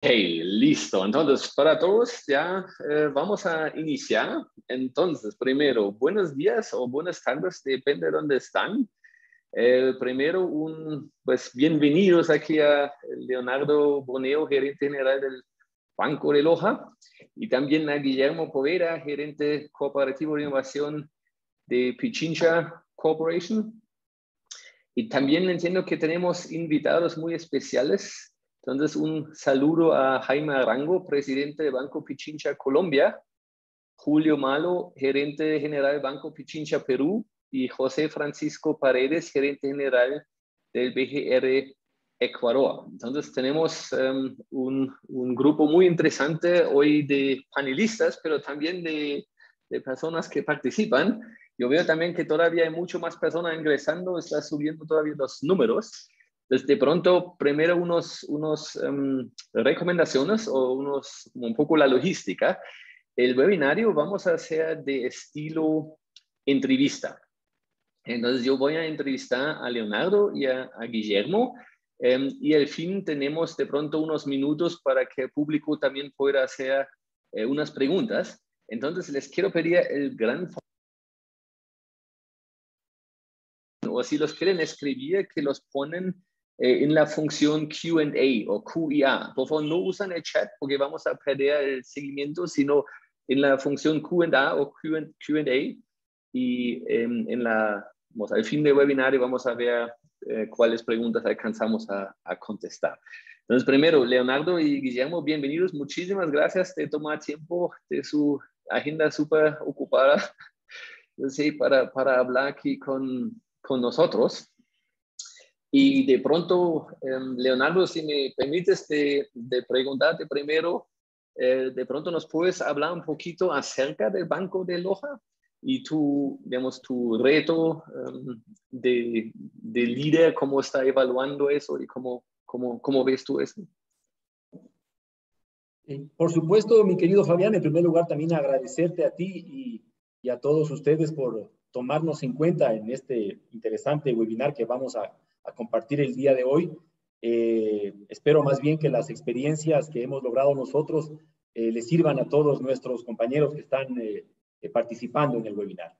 Hey, listo. Entonces, para todos ya vamos a iniciar. Entonces, primero, buenos días o buenas tardes, depende de dónde están. Primero, pues bienvenidos aquí a Leonardo Boneo, gerente general del Banco de Loja, y también a Guillermo Poveda, gerente cooperativo de innovación de Pichincha Corporation. Y también entiendo que tenemos invitados muy especiales. Entonces, un saludo a Jaime Arango, presidente de Banco Pichincha Colombia, Julio Malo, gerente general Banco Pichincha Perú, y José Francisco Paredes, gerente general del BGR Ecuador. Entonces, tenemos un grupo muy interesante hoy de panelistas, pero también de personas que participan. Yo veo también que todavía hay mucho más personas ingresando, está subiendo todavía los números. Desde pronto, primero unos recomendaciones o un poco la logística. El webinario vamos a hacer de estilo entrevista. Entonces yo voy a entrevistar a Leonardo y a Guillermo y al fin tenemos de pronto unos minutos para que el público también pueda hacer unas preguntas. Entonces les quiero pedir el gran favor, o si los quieren escribir, que los ponen en la función Q&A o QIA. Por favor, no usan el chat porque vamos a perder el seguimiento, sino en la función Q&A o Q&A. Y al fin del webinar vamos a ver cuáles preguntas alcanzamos a contestar. Entonces, primero, Leonardo y Guillermo, bienvenidos. Muchísimas gracias de tomar tiempo de su agenda súper ocupada, sí, para hablar aquí con nosotros. Y de pronto, Leonardo, si me permites de preguntarte primero, de pronto nos puedes hablar un poquito acerca del Banco de Loja y digamos, tu reto de líder, cómo está evaluando eso y cómo ves tú eso. Por supuesto, mi querido Fabián, en primer lugar también agradecerte a ti y a todos ustedes por tomarnos en cuenta en este interesante webinar que vamos a compartir el día de hoy. Espero más bien que las experiencias que hemos logrado nosotros les sirvan a todos nuestros compañeros que están participando en el webinar.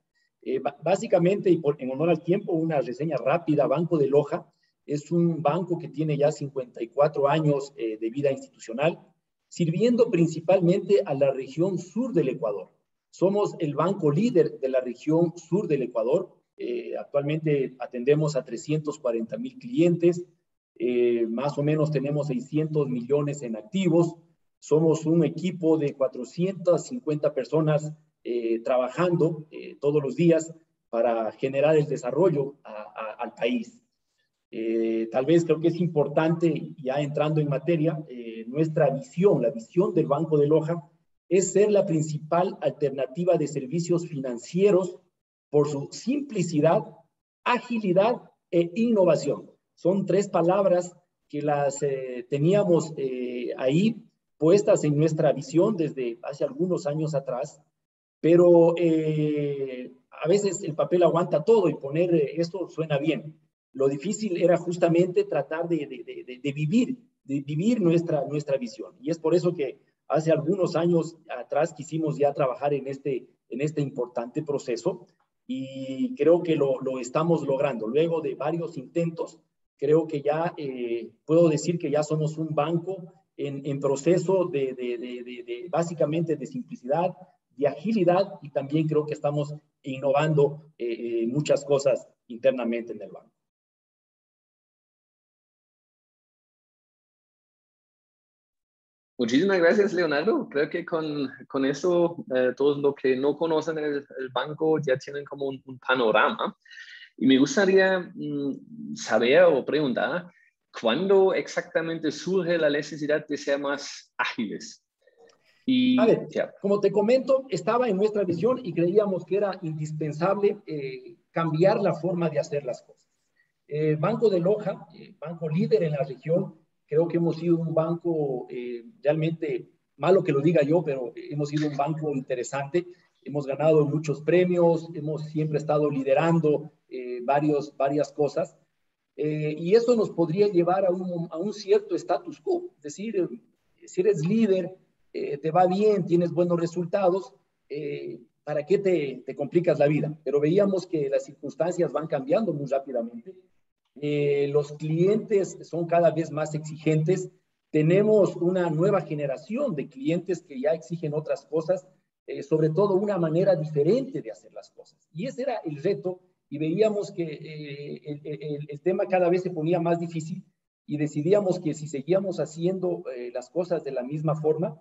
Básicamente, y en honor al tiempo, una reseña rápida. Banco de Loja es un banco que tiene ya 54 años de vida institucional, sirviendo principalmente a la región sur del Ecuador. Somos el banco líder de la región sur del Ecuador. Actualmente atendemos a 340,000 clientes. Más o menos tenemos 600 millones en activos. Somos un equipo de 450 personas trabajando todos los días para generar el desarrollo al país. Tal vez creo que es importante, ya entrando en materia, nuestra visión, la visión del Banco de Loja, es ser la principal alternativa de servicios financieros por su simplicidad, agilidad e innovación. Son tres palabras que las teníamos ahí puestas en nuestra visión desde hace algunos años atrás, pero a veces el papel aguanta todo y poner esto suena bien. Lo difícil era justamente tratar de vivir nuestra visión. Y es por eso que hace algunos años atrás quisimos ya trabajar en este importante proceso y creo que lo estamos logrando. Luego de varios intentos, creo que ya puedo decir que ya somos un banco en proceso básicamente de simplicidad, de agilidad, y también creo que estamos innovando muchas cosas internamente en el banco. Muchísimas gracias, Leonardo. Creo que con eso todos los que no conocen el banco ya tienen como un panorama. Y me gustaría saber o preguntar, ¿cuándo exactamente surge la necesidad de ser más ágiles? A ver, como te comento, estaba en nuestra visión y creíamos que era indispensable cambiar la forma de hacer las cosas. Banco de Loja, banco líder en la región, creo que hemos sido un banco realmente, malo que lo diga yo, pero hemos sido un banco interesante. Hemos ganado muchos premios, hemos siempre estado liderando varias cosas. Y eso nos podría llevar a un cierto status quo. Es decir, si eres líder, te va bien, tienes buenos resultados, ¿para qué te complicas la vida? Pero veíamos que las circunstancias van cambiando muy rápidamente. Los clientes son cada vez más exigentes. Tenemos una nueva generación de clientes que ya exigen otras cosas, sobre todo una manera diferente de hacer las cosas. Y ese era el reto, y veíamos que el tema cada vez se ponía más difícil, y decidíamos que si seguíamos haciendo las cosas de la misma forma,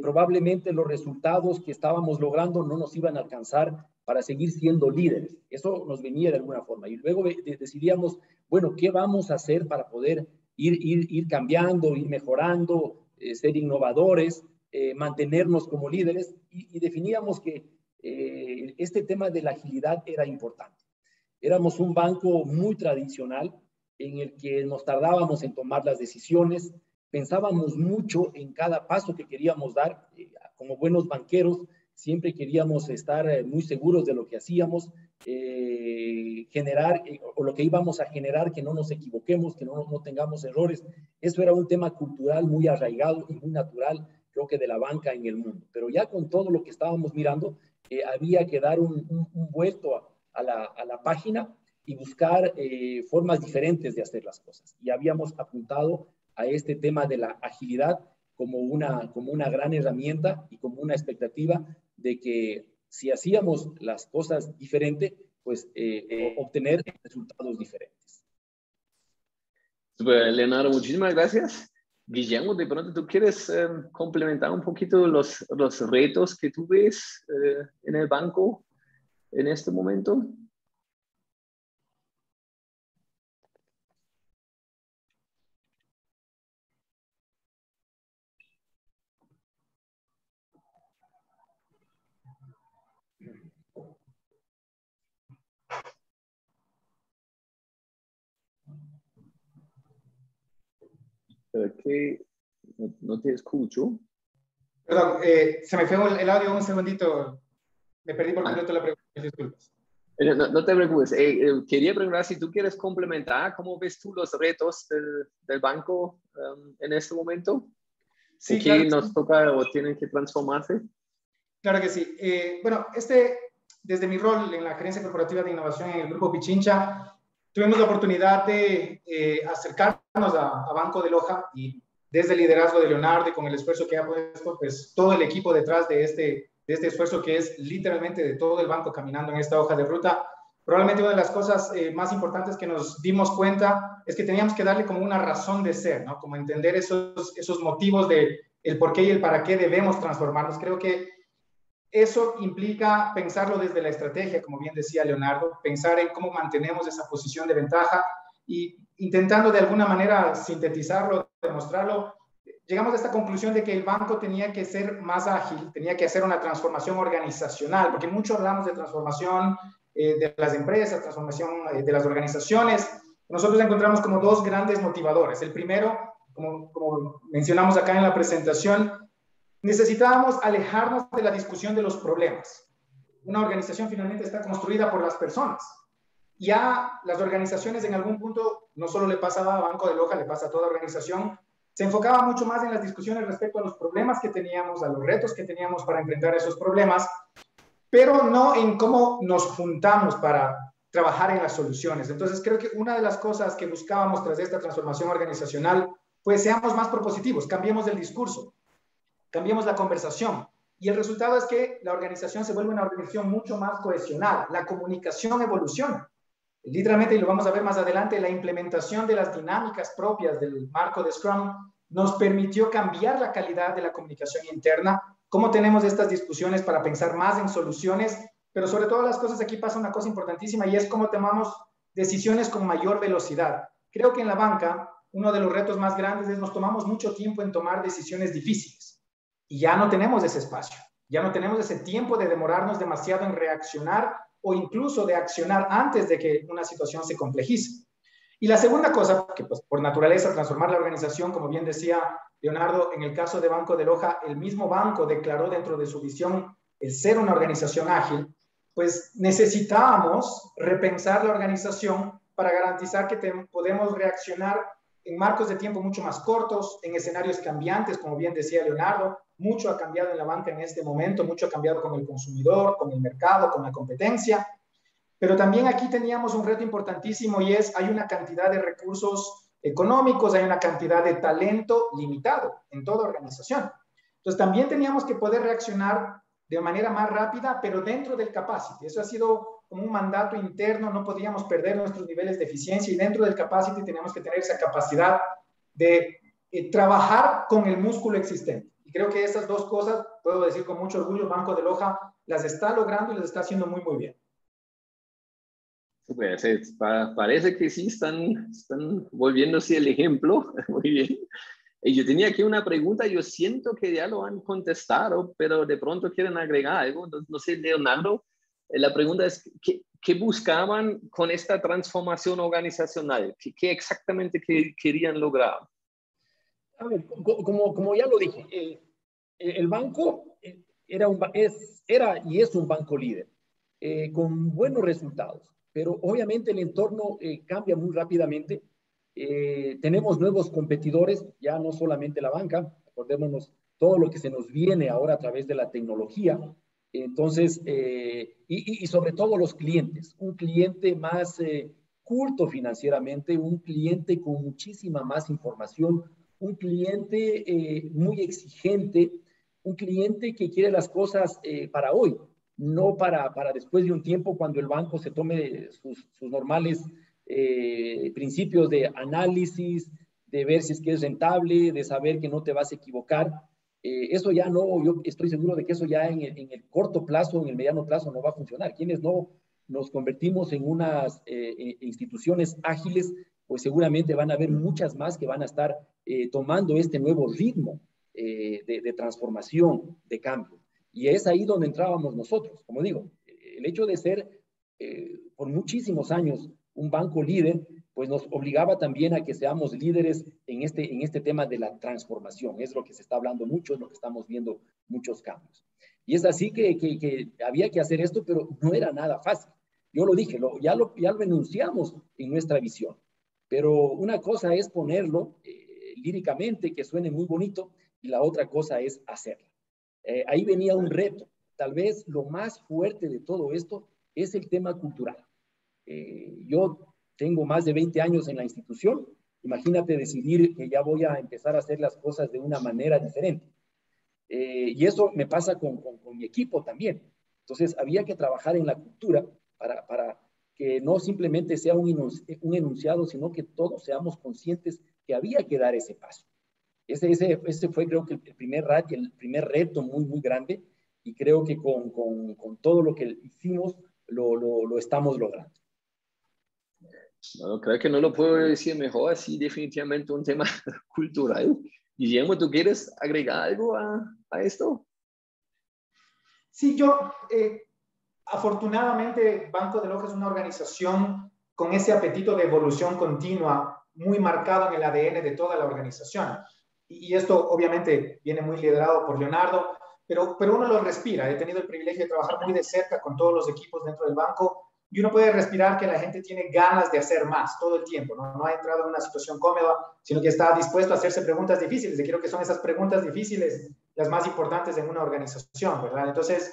probablemente los resultados que estábamos logrando no nos iban a alcanzar para seguir siendo líderes. Eso nos venía de alguna forma. Y luego decidíamos, bueno, ¿qué vamos a hacer para poder ir cambiando, ir mejorando, ser innovadores, mantenernos como líderes? Y definíamos que este tema de la agilidad era importante. Éramos un banco muy tradicional en el que nos tardábamos en tomar las decisiones, pensábamos mucho en cada paso que queríamos dar. Como buenos banqueros, siempre queríamos estar muy seguros de lo que hacíamos, generar, o lo que íbamos a generar, que no nos equivoquemos, que no tengamos errores. Eso era un tema cultural muy arraigado y muy natural, creo que de la banca en el mundo. Pero ya con todo lo que estábamos mirando, había que dar un vuelto a la página y buscar formas diferentes de hacer las cosas. Y habíamos apuntado a este tema de la agilidad como una gran herramienta y como una expectativa de que si hacíamos las cosas diferente, pues obtener resultados diferentes. Super, Leonardo, muchísimas gracias. Guillermo, de pronto tú quieres complementar un poquito los retos que tú ves en el banco en este momento. Que no te escucho. Perdón, se me fue el audio un segundito. Me perdí por completo la pregunta. Disculpas. No te preocupes. Quería preguntar si tú quieres complementar, ¿cómo ves tú los retos del banco en este momento? Sí, ¿Qué claro, nos toca o tienen que transformarse? Claro que sí. Bueno, desde mi rol en la Gerencia Corporativa de Innovación en el Grupo Pichincha, tuvimos la oportunidad de acercarnos a Banco de Loja, y desde el liderazgo de Leonardo y con el esfuerzo que ha puesto, pues todo el equipo detrás de este esfuerzo, que es literalmente de todo el banco caminando en esta hoja de ruta. Probablemente una de las cosas más importantes que nos dimos cuenta es que teníamos que darle como una razón de ser, ¿no? Como entender esos motivos de el por qué y el para qué debemos transformarnos. Creo que eso implica pensarlo desde la estrategia, como bien decía Leonardo, pensar en cómo mantenemos esa posición de ventaja y intentando de alguna manera sintetizarlo, demostrarlo. Llegamos a esta conclusión de que el banco tenía que ser más ágil, tenía que hacer una transformación organizacional, porque mucho hablamos de transformación de las empresas, transformación de las organizaciones. Nosotros encontramos como dos grandes motivadores. El primero, como mencionamos acá en la presentación, necesitábamos alejarnos de la discusión de los problemas. Una organización finalmente está construida por las personas. Ya las organizaciones en algún punto, no solo le pasaba a Banco de Loja, le pasa a toda organización, se enfocaba mucho más en las discusiones respecto a los problemas que teníamos, a los retos que teníamos para enfrentar esos problemas, pero no en cómo nos juntamos para trabajar en las soluciones. Entonces creo que una de las cosas que buscábamos tras esta transformación organizacional, pues seamos más propositivos, cambiemos el discurso, cambiemos la conversación. Y el resultado es que la organización se vuelve una organización mucho más cohesionada. La comunicación evoluciona. Literalmente, y lo vamos a ver más adelante, la implementación de las dinámicas propias del marco de Scrum nos permitió cambiar la calidad de la comunicación interna. Cómo tenemos estas discusiones para pensar más en soluciones, pero sobre todas las cosas aquí pasa una cosa importantísima, y es cómo tomamos decisiones con mayor velocidad. Creo que en la banca uno de los retos más grandes es nos tomamos mucho tiempo en tomar decisiones difíciles. Y ya no tenemos ese espacio, ya no tenemos ese tiempo de demorarnos demasiado en reaccionar o incluso de accionar antes de que una situación se complejice. Y la segunda cosa, que pues por naturaleza transformar la organización, como bien decía Leonardo, en el caso de Banco de Loja, el mismo banco declaró dentro de su visión el ser una organización ágil, pues necesitábamos repensar la organización para garantizar que podemos reaccionar en marcos de tiempo mucho más cortos, en escenarios cambiantes, como bien decía Leonardo. Mucho ha cambiado en la banca en este momento, mucho ha cambiado con el consumidor, con el mercado, con la competencia. Pero también aquí teníamos un reto importantísimo y es, hay una cantidad de recursos económicos, hay una cantidad de talento limitado en toda organización. Entonces también teníamos que poder reaccionar de manera más rápida, pero dentro del capacity. Eso ha sido como un mandato interno, no podíamos perder nuestros niveles de eficiencia y dentro del capacity teníamos que tener esa capacidad de trabajar con el músculo existente. Y creo que esas dos cosas, puedo decir con mucho orgullo, Banco de Loja las está logrando y las está haciendo muy, muy bien. Pues, parece que sí están volviéndose el ejemplo. Muy bien. Y yo tenía aquí una pregunta, yo siento que ya lo han contestado, pero de pronto quieren agregar algo. No sé, Leonardo, la pregunta es, ¿qué buscaban con esta transformación organizacional? ¿Qué exactamente querían lograr? A ver, como ya lo dije, el banco era y es un banco líder, con buenos resultados, pero obviamente el entorno cambia muy rápidamente. Tenemos nuevos competidores, ya no solamente la banca, acordémonos todo lo que se nos viene ahora a través de la tecnología. Entonces, y sobre todo los clientes, un cliente más culto financieramente, un cliente con muchísima más información, un cliente muy exigente, un cliente que quiere las cosas para hoy, no para después de un tiempo cuando el banco se tome sus normales principios de análisis, de ver si es que es rentable, de saber que no te vas a equivocar. Eso ya no, yo estoy seguro de que eso ya en el corto plazo, en el mediano plazo no va a funcionar. Quienes no nos convertimos en unas instituciones ágiles, pues seguramente van a haber muchas más que van a estar tomando este nuevo ritmo de transformación, de cambio. Y es ahí donde entrábamos nosotros. Como digo, el hecho de ser por muchísimos años un banco líder, pues nos obligaba también a que seamos líderes en este tema de la transformación. Es lo que se está hablando mucho, es lo que estamos viendo muchos cambios. Y es así que había que hacer esto, pero no era nada fácil. Yo lo dije, ya lo enunciamos en nuestra visión, pero una cosa es ponerlo líricamente, que suene muy bonito, y la otra cosa es hacerlo. Ahí venía un reto. Tal vez lo más fuerte de todo esto es el tema cultural. Yo tengo más de 20 años en la institución. Imagínate decidir que ya voy a empezar a hacer las cosas de una manera diferente. Y eso me pasa con mi equipo también. Entonces, había que trabajar en la cultura para que no simplemente sea un enunciado, sino que todos seamos conscientes que había que dar ese paso. Ese fue, creo que, el primer reto muy, muy grande, y creo que con todo lo que hicimos lo estamos logrando. Bueno, creo que no lo puedo decir mejor, así definitivamente un tema cultural. Guillermo, ¿tú quieres agregar algo a esto? Sí, afortunadamente, Banco de Loja es una organización con ese apetito de evolución continua muy marcado en el ADN de toda la organización. Y esto obviamente viene muy liderado por Leonardo, pero uno lo respira. He tenido el privilegio de trabajar muy de cerca con todos los equipos dentro del banco y uno puede respirar que la gente tiene ganas de hacer más todo el tiempo. No ha entrado en una situación cómoda, sino que está dispuesto a hacerse preguntas difíciles. Y creo que son esas preguntas difíciles las más importantes en una organización, ¿verdad? Entonces,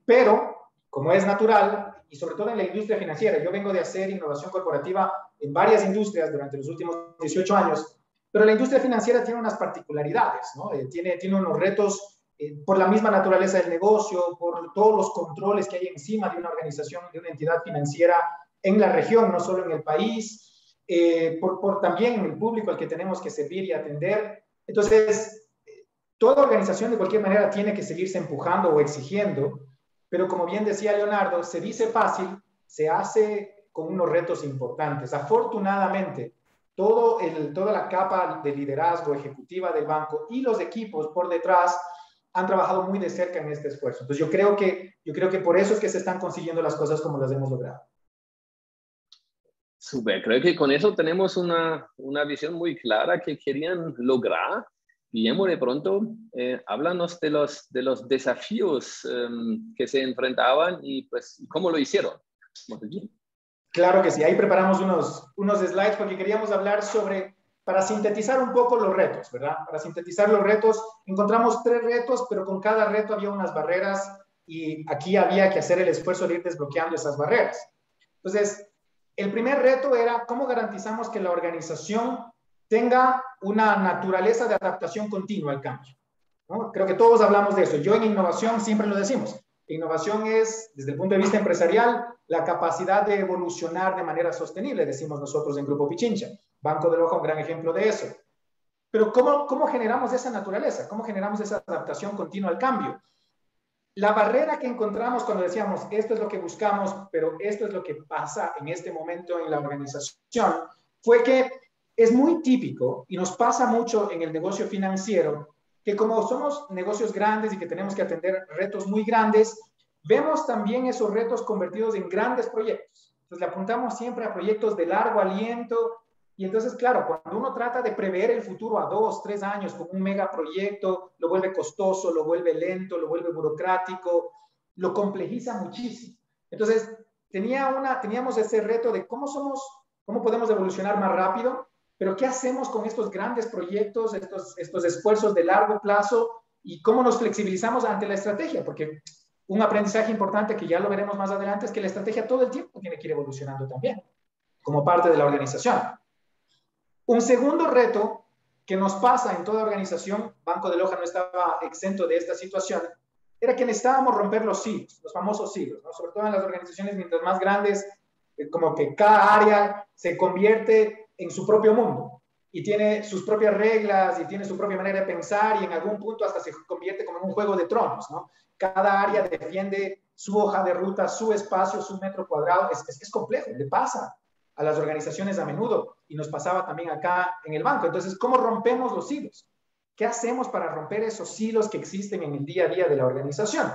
pero como es natural, y sobre todo en la industria financiera, yo vengo de hacer innovación corporativa en varias industrias durante los últimos 18 años, pero la industria financiera tiene unas particularidades, ¿no? Tiene unos retos por la misma naturaleza del negocio, por todos los controles que hay encima de una organización, de una entidad financiera en la región, no solo en el país, por también el público al que tenemos que servir y atender. Entonces, toda organización de cualquier manera tiene que seguirse empujando o exigiendo, pero como bien decía Leonardo, se dice fácil, se hace con unos retos importantes. Afortunadamente, toda la capa de liderazgo ejecutiva del banco y los equipos por detrás han trabajado muy de cerca en este esfuerzo. Entonces yo creo que por eso es que se están consiguiendo las cosas como las hemos logrado. Súper, creo que con eso tenemos una visión muy clara que querían lograr. Guillermo, de pronto, háblanos de los desafíos que se enfrentaban y pues cómo lo hicieron. Claro que sí, ahí preparamos unos slides porque queríamos hablar sobre para sintetizar un poco los retos, ¿verdad? Para sintetizar los retos, encontramos 3 retos, pero con cada reto había unas barreras y aquí había que hacer el esfuerzo de ir desbloqueando esas barreras. Entonces, el primer reto era cómo garantizamos que la organización tenga una naturaleza de adaptación continua al cambio, ¿no? Creo que todos hablamos de eso. Yo en innovación siempre lo decimos. Innovación es, desde el punto de vista empresarial, la capacidad de evolucionar de manera sostenible, decimos nosotros en Grupo Pichincha. Banco de Loja, un gran ejemplo de eso. Pero ¿cómo generamos esa naturaleza? ¿Cómo generamos esa adaptación continua al cambio? La barrera que encontramos cuando decíamos, esto es lo que buscamos, pero esto es lo que pasa en este momento en la organización, fue que es muy típico y nos pasa mucho en el negocio financiero, que como somos negocios grandes y que tenemos que atender retos muy grandes, vemos también esos retos convertidos en grandes proyectos. Entonces le apuntamos siempre a proyectos de largo aliento. Y entonces, claro, cuando uno trata de prever el futuro a 2, 3 años con un megaproyecto, lo vuelve costoso, lo vuelve lento, lo vuelve burocrático, lo complejiza muchísimo. Entonces, teníamos ese reto de cómo podemos evolucionar más rápido, pero ¿qué hacemos con estos grandes proyectos, estos esfuerzos de largo plazo y cómo nos flexibilizamos ante la estrategia? Porque un aprendizaje importante que ya lo veremos más adelante es que la estrategia todo el tiempo tiene que ir evolucionando también, como parte de la organización. Un segundo reto que nos pasa en toda organización, Banco de Loja no estaba exento de esta situación, era que necesitábamos romper los silos, los famosos silos, ¿no? Sobre todo en las organizaciones mientras más grandes, como que cada área se convierte en su propio mundo y tiene sus propias reglas y tiene su propia manera de pensar y en algún punto hasta se convierte como en un juego de tronos, ¿no? Cada área defiende su hoja de ruta, su espacio, su metro cuadrado. Es complejo, le pasa a las organizaciones a menudo y nos pasaba también acá en el banco. Entonces, ¿cómo rompemos los hilos? ¿Qué hacemos para romper esos hilos que existen en el día a día de la organización?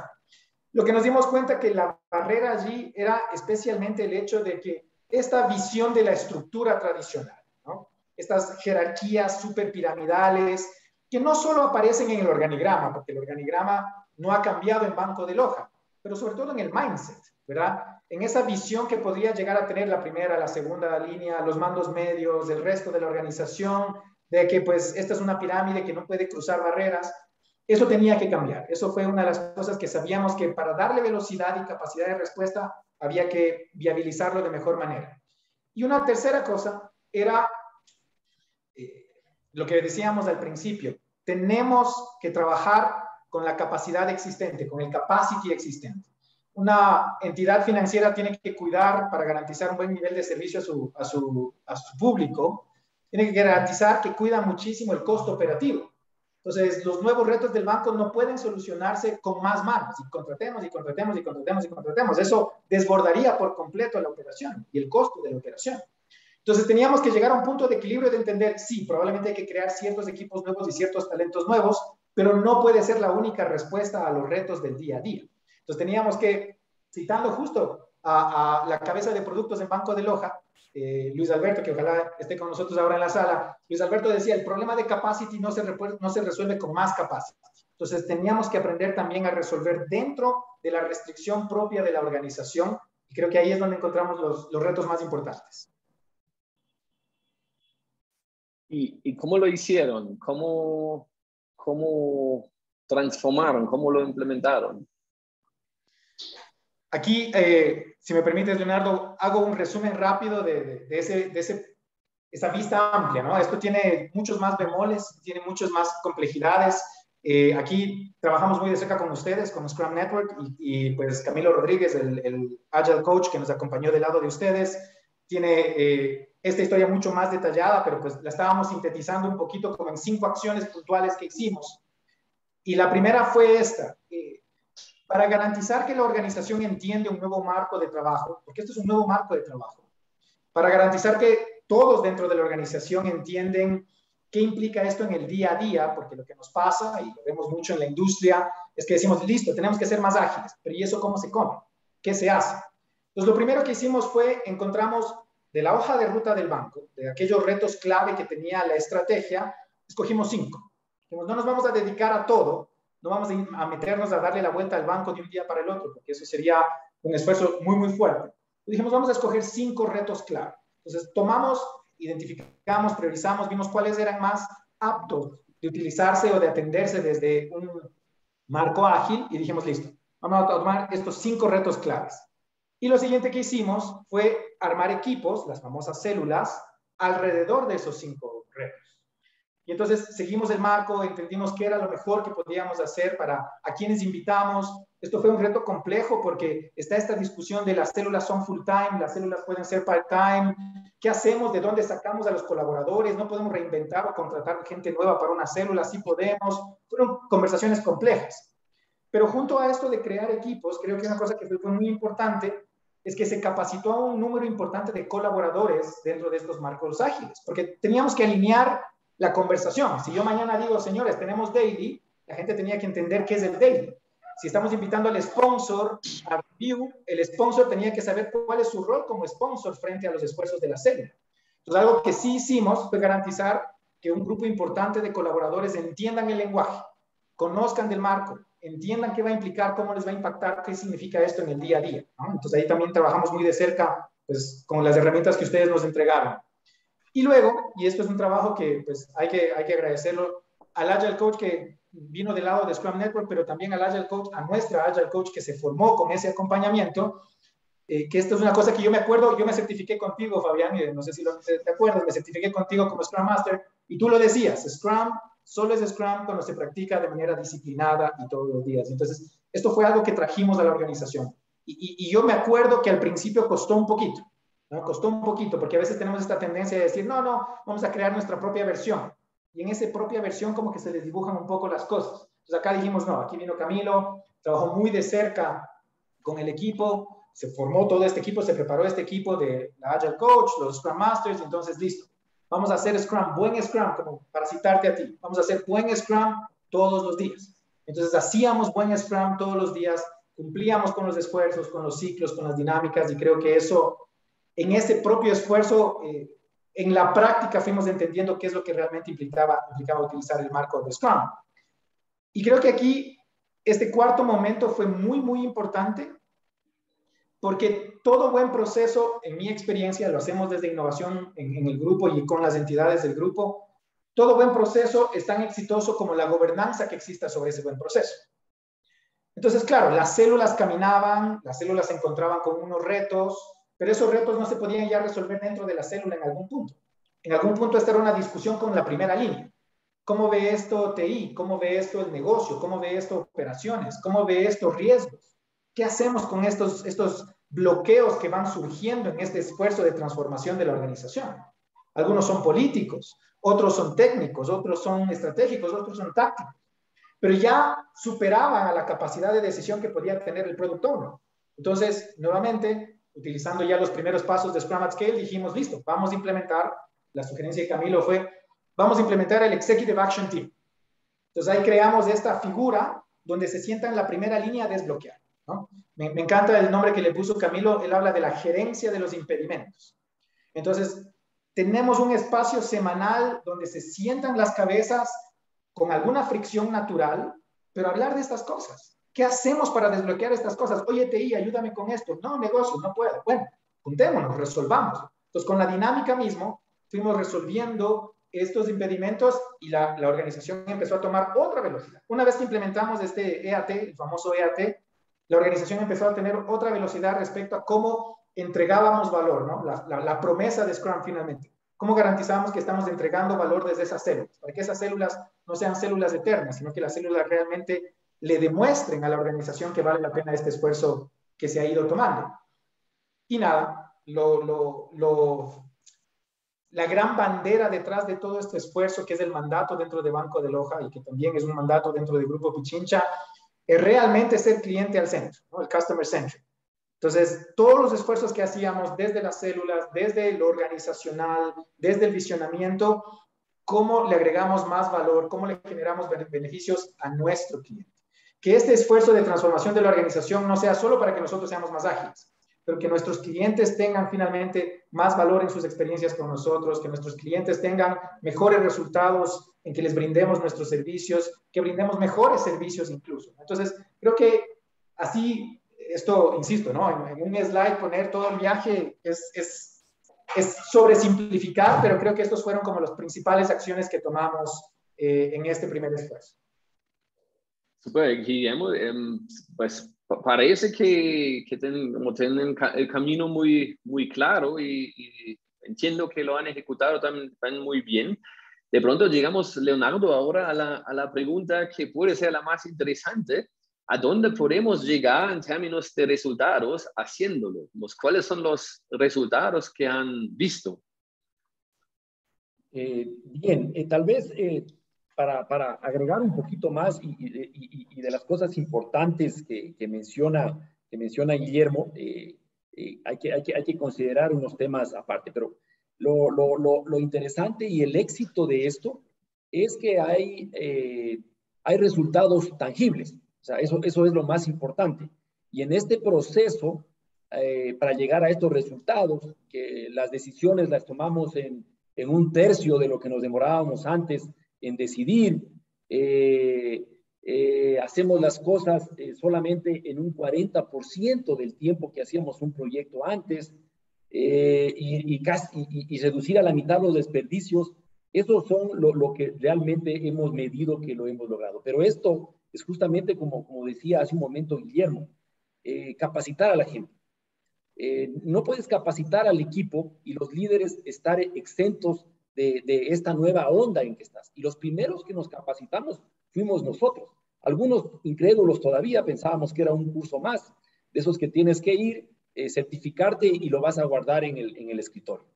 Lo que nos dimos cuenta que la barrera allí era especialmente el hecho de que esta visión de la estructura tradicional, ¿no? Estas jerarquías superpiramidales que no solo aparecen en el organigrama, porque el organigrama no ha cambiado en Banco de Loja, pero sobre todo en el mindset, ¿verdad? En esa visión que podría llegar a tener la primera, la segunda línea, los mandos medios, el resto de la organización, de que pues esta es una pirámide que no puede cruzar barreras. Eso tenía que cambiar. Eso fue una de las cosas que sabíamos que para darle velocidad y capacidad de respuesta había que viabilizarlo de mejor manera. Y una tercera cosa era lo que decíamos al principio. Tenemos que trabajar con la capacidad existente, con el capacity existente. Una entidad financiera tiene que cuidar para garantizar un buen nivel de servicio a su público, tiene que garantizar que cuida muchísimo el costo operativo. Entonces, los nuevos retos del banco no pueden solucionarse con más manos, y contratemos, y contratemos, y contratemos, y contratemos. Eso desbordaría por completo la operación y el costo de la operación. Entonces, teníamos que llegar a un punto de equilibrio de entender, sí, probablemente hay que crear ciertos equipos nuevos y ciertos talentos nuevos, pero no puede ser la única respuesta a los retos del día a día. Entonces, teníamos que, citando justo a la cabeza de productos en Banco de Loja, Luis Alberto, que ojalá esté con nosotros ahora en la sala, Luis Alberto decía, el problema de capacity no se resuelve con más capacity. Entonces teníamos que aprender también a resolver dentro de la restricción propia de la organización y creo que ahí es donde encontramos los retos más importantes. ¿Y cómo lo hicieron? ¿Cómo transformaron? ¿Cómo lo implementaron? Aquí, si me permites, Leonardo, hago un resumen rápido de esa vista amplia, ¿no? Esto tiene muchos más bemoles, tiene muchas más complejidades. Aquí trabajamos muy de cerca con ustedes, con Scrum Network, y pues Camilo Rodríguez, el Agile Coach que nos acompañó del lado de ustedes, tiene esta historia mucho más detallada, pero pues la estábamos sintetizando un poquito como en 5 acciones puntuales que hicimos. Y la primera fue esta. Para garantizar que la organización entiende un nuevo marco de trabajo, porque esto es un nuevo marco de trabajo, para garantizar que todos dentro de la organización entienden qué implica esto en el día a día, porque lo que nos pasa, y lo vemos mucho en la industria, es que decimos, listo, tenemos que ser más ágiles, pero ¿y eso cómo se come? ¿Qué se hace? Entonces, lo primero que hicimos fue, encontramos de la hoja de ruta del banco, de aquellos retos clave que tenía la estrategia, escogimos 5. Dijimos, no nos vamos a dedicar a todo, no vamos a meternos a darle la vuelta al banco de un día para el otro, porque eso sería un esfuerzo muy, muy fuerte. Dijimos, vamos a escoger 5 retos clave. Entonces, tomamos identificamos, priorizamos, vimos cuáles eran más aptos de utilizarse o de atenderse desde un marco ágil y dijimos, listo, vamos a tomar estos 5 retos claves. Y lo siguiente que hicimos fue armar equipos, las famosas células, alrededor de esos 5 retos. Y entonces seguimos el marco, entendimos qué era lo mejor que podíamos hacer para a quienes invitamos. Esto fue un reto complejo porque está esta discusión de las células son full time, las células pueden ser part time. ¿Qué hacemos? ¿De dónde sacamos a los colaboradores? No podemos reinventar o contratar gente nueva para una célula, sí podemos. Fueron conversaciones complejas. Pero junto a esto de crear equipos, creo que una cosa que fue muy importante es que se capacitó a un número importante de colaboradores dentro de estos marcos ágiles, porque teníamos que alinear la conversación. Si yo mañana digo, señores, tenemos daily, la gente tenía que entender qué es el daily. Si estamos invitando al sponsor a review, el sponsor tenía que saber cuál es su rol como sponsor frente a los esfuerzos de la célula. Entonces, algo que sí hicimos fue garantizar que un grupo importante de colaboradores entiendan el lenguaje, conozcan del marco, entiendan qué va a implicar, cómo les va a impactar, qué significa esto en el día a día, ¿no? Entonces, ahí también trabajamos muy de cerca pues, con las herramientas que ustedes nos entregaron. Y luego, y esto es un trabajo que pues, hay que agradecerlo al Agile Coach que vino del lado de Scrum Network, pero también al Agile Coach, a nuestra Agile Coach que se formó con ese acompañamiento, que esto es una cosa que yo me acuerdo, yo me certifiqué contigo, Fabián, y no sé si te acuerdas, me certifiqué contigo como Scrum Master, y tú lo decías, Scrum solo es Scrum cuando se practica de manera disciplinada y todos los días. Entonces, esto fue algo que trajimos a la organización. Y yo me acuerdo que al principio costó un poquito, ¿no? Costó un poquito, porque a veces tenemos esta tendencia de decir, no, vamos a crear nuestra propia versión. Y en esa propia versión como que se les dibujan un poco las cosas. Entonces acá dijimos, no, aquí vino Camilo, trabajó muy de cerca con el equipo, se formó todo este equipo, se preparó este equipo de la Agile Coach, los Scrum Masters, y entonces listo. Vamos a hacer Scrum, buen Scrum, como para citarte a ti. Vamos a hacer buen Scrum todos los días. Entonces hacíamos buen Scrum todos los días, cumplíamos con los esfuerzos, con los ciclos, con las dinámicas, y creo que eso, en ese propio esfuerzo, en la práctica fuimos entendiendo qué es lo que realmente implicaba utilizar el marco de Scrum. Y creo que aquí este cuarto momento fue muy, muy importante porque todo buen proceso, en mi experiencia, lo hacemos desde innovación en el grupo y con las entidades del grupo, todo buen proceso es tan exitoso como la gobernanza que exista sobre ese buen proceso. Entonces, claro, las células caminaban, las células se encontraban con unos retos, pero esos retos no se podían ya resolver dentro de la célula en algún punto. En algún punto esta era una discusión con la primera línea. ¿Cómo ve esto TI? ¿Cómo ve esto el negocio? ¿Cómo ve esto operaciones? ¿Cómo ve estos riesgos? ¿Qué hacemos con estos bloqueos que van surgiendo en este esfuerzo de transformación de la organización? Algunos son políticos, otros son técnicos, otros son estratégicos, otros son tácticos, pero ya superaban a la capacidad de decisión que podía tener el Product Owner. Entonces, nuevamente, utilizando ya los primeros pasos de Scrum at Scale, dijimos, listo, vamos a implementar, la sugerencia de Camilo fue, vamos a implementar el Executive Action Team. Entonces ahí creamos esta figura donde se sienta en la primera línea a desbloquear, ¿no? Me encanta el nombre que le puso Camilo, él habla de la gerencia de los impedimentos. Entonces, tenemos un espacio semanal donde se sientan las cabezas con alguna fricción natural, pero hablar de estas cosas. ¿Qué hacemos para desbloquear estas cosas? Oye, TI, ayúdame con esto. No, negocio, no puedo. Bueno, juntémonos, resolvamos. Entonces, con la dinámica mismo, fuimos resolviendo estos impedimentos y la organización empezó a tomar otra velocidad. Una vez que implementamos este EAT, el famoso EAT, la organización empezó a tener otra velocidad respecto a cómo entregábamos valor, ¿no? La promesa de Scrum finalmente. ¿Cómo garantizamos que estamos entregando valor desde esas células? Para que esas células no sean células eternas, sino que las células realmente le demuestren a la organización que vale la pena este esfuerzo que se ha ido tomando. Y nada, la gran bandera detrás de todo este esfuerzo, que es el mandato dentro de Banco de Loja y que también es un mandato dentro del Grupo Pichincha, es realmente ser cliente al centro, ¿no? El customer centric. Entonces, todos los esfuerzos que hacíamos desde las células, desde lo organizacional, desde el visionamiento, cómo le agregamos más valor, cómo le generamos beneficios a nuestro cliente. Que este esfuerzo de transformación de la organización no sea solo para que nosotros seamos más ágiles, pero que nuestros clientes tengan finalmente más valor en sus experiencias con nosotros, que nuestros clientes tengan mejores resultados en que les brindemos nuestros servicios, que brindemos mejores servicios incluso. Entonces, creo que así, esto, insisto, ¿no? En un slide poner todo el viaje es es sobresimplificar, pero creo que estos fueron como las principales acciones que tomamos en este primer esfuerzo. Super, Guillermo. Pues parece que tienen el camino muy claro y entiendo que lo han ejecutado también muy bien. De pronto llegamos, Leonardo, ahora a la pregunta que puede ser la más interesante. ¿A dónde podemos llegar en términos de resultados haciéndolo? ¿Cuáles son los resultados que han visto? Bien, tal vez para agregar un poquito más y de las cosas importantes que menciona Guillermo, hay que considerar unos temas aparte, pero lo interesante y el éxito de esto es que hay resultados tangibles. O sea, eso es lo más importante. Y en este proceso, para llegar a estos resultados, que las decisiones las tomamos en un tercio de lo que nos demorábamos antes en decidir, hacemos las cosas solamente en un 40% del tiempo que hacíamos un proyecto antes, y reducir a la mitad los desperdicios. Esos son lo que realmente hemos medido que lo hemos logrado. Pero esto es justamente como decía hace un momento Guillermo, capacitar a la gente. No puedes capacitar al equipo y los líderes estar exentos de esta nueva onda en que estás. Y los primeros que nos capacitamos fuimos nosotros. Algunos incrédulos todavía pensábamos que era un curso más, de esos que tienes que ir, certificarte y lo vas a guardar en el escritorio.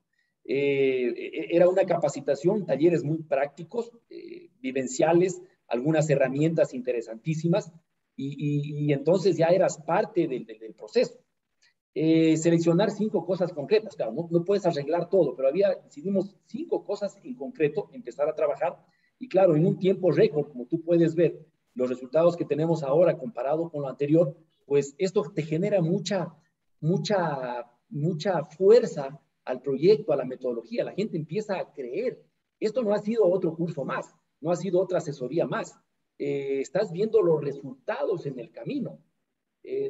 Era una capacitación, talleres muy prácticos, vivenciales, algunas herramientas interesantísimas, y entonces ya eras parte del proceso. Seleccionar 5 cosas concretas. Claro, no puedes arreglar todo, pero decidimos 5 cosas en concreto, empezar a trabajar, y claro, en un tiempo récord, como tú puedes ver, los resultados que tenemos ahora comparado con lo anterior, pues esto te genera mucha fuerza al proyecto, a la metodología. La gente empieza a creer. Esto no ha sido otro curso más, no ha sido otra asesoría más. Estás viendo los resultados en el camino.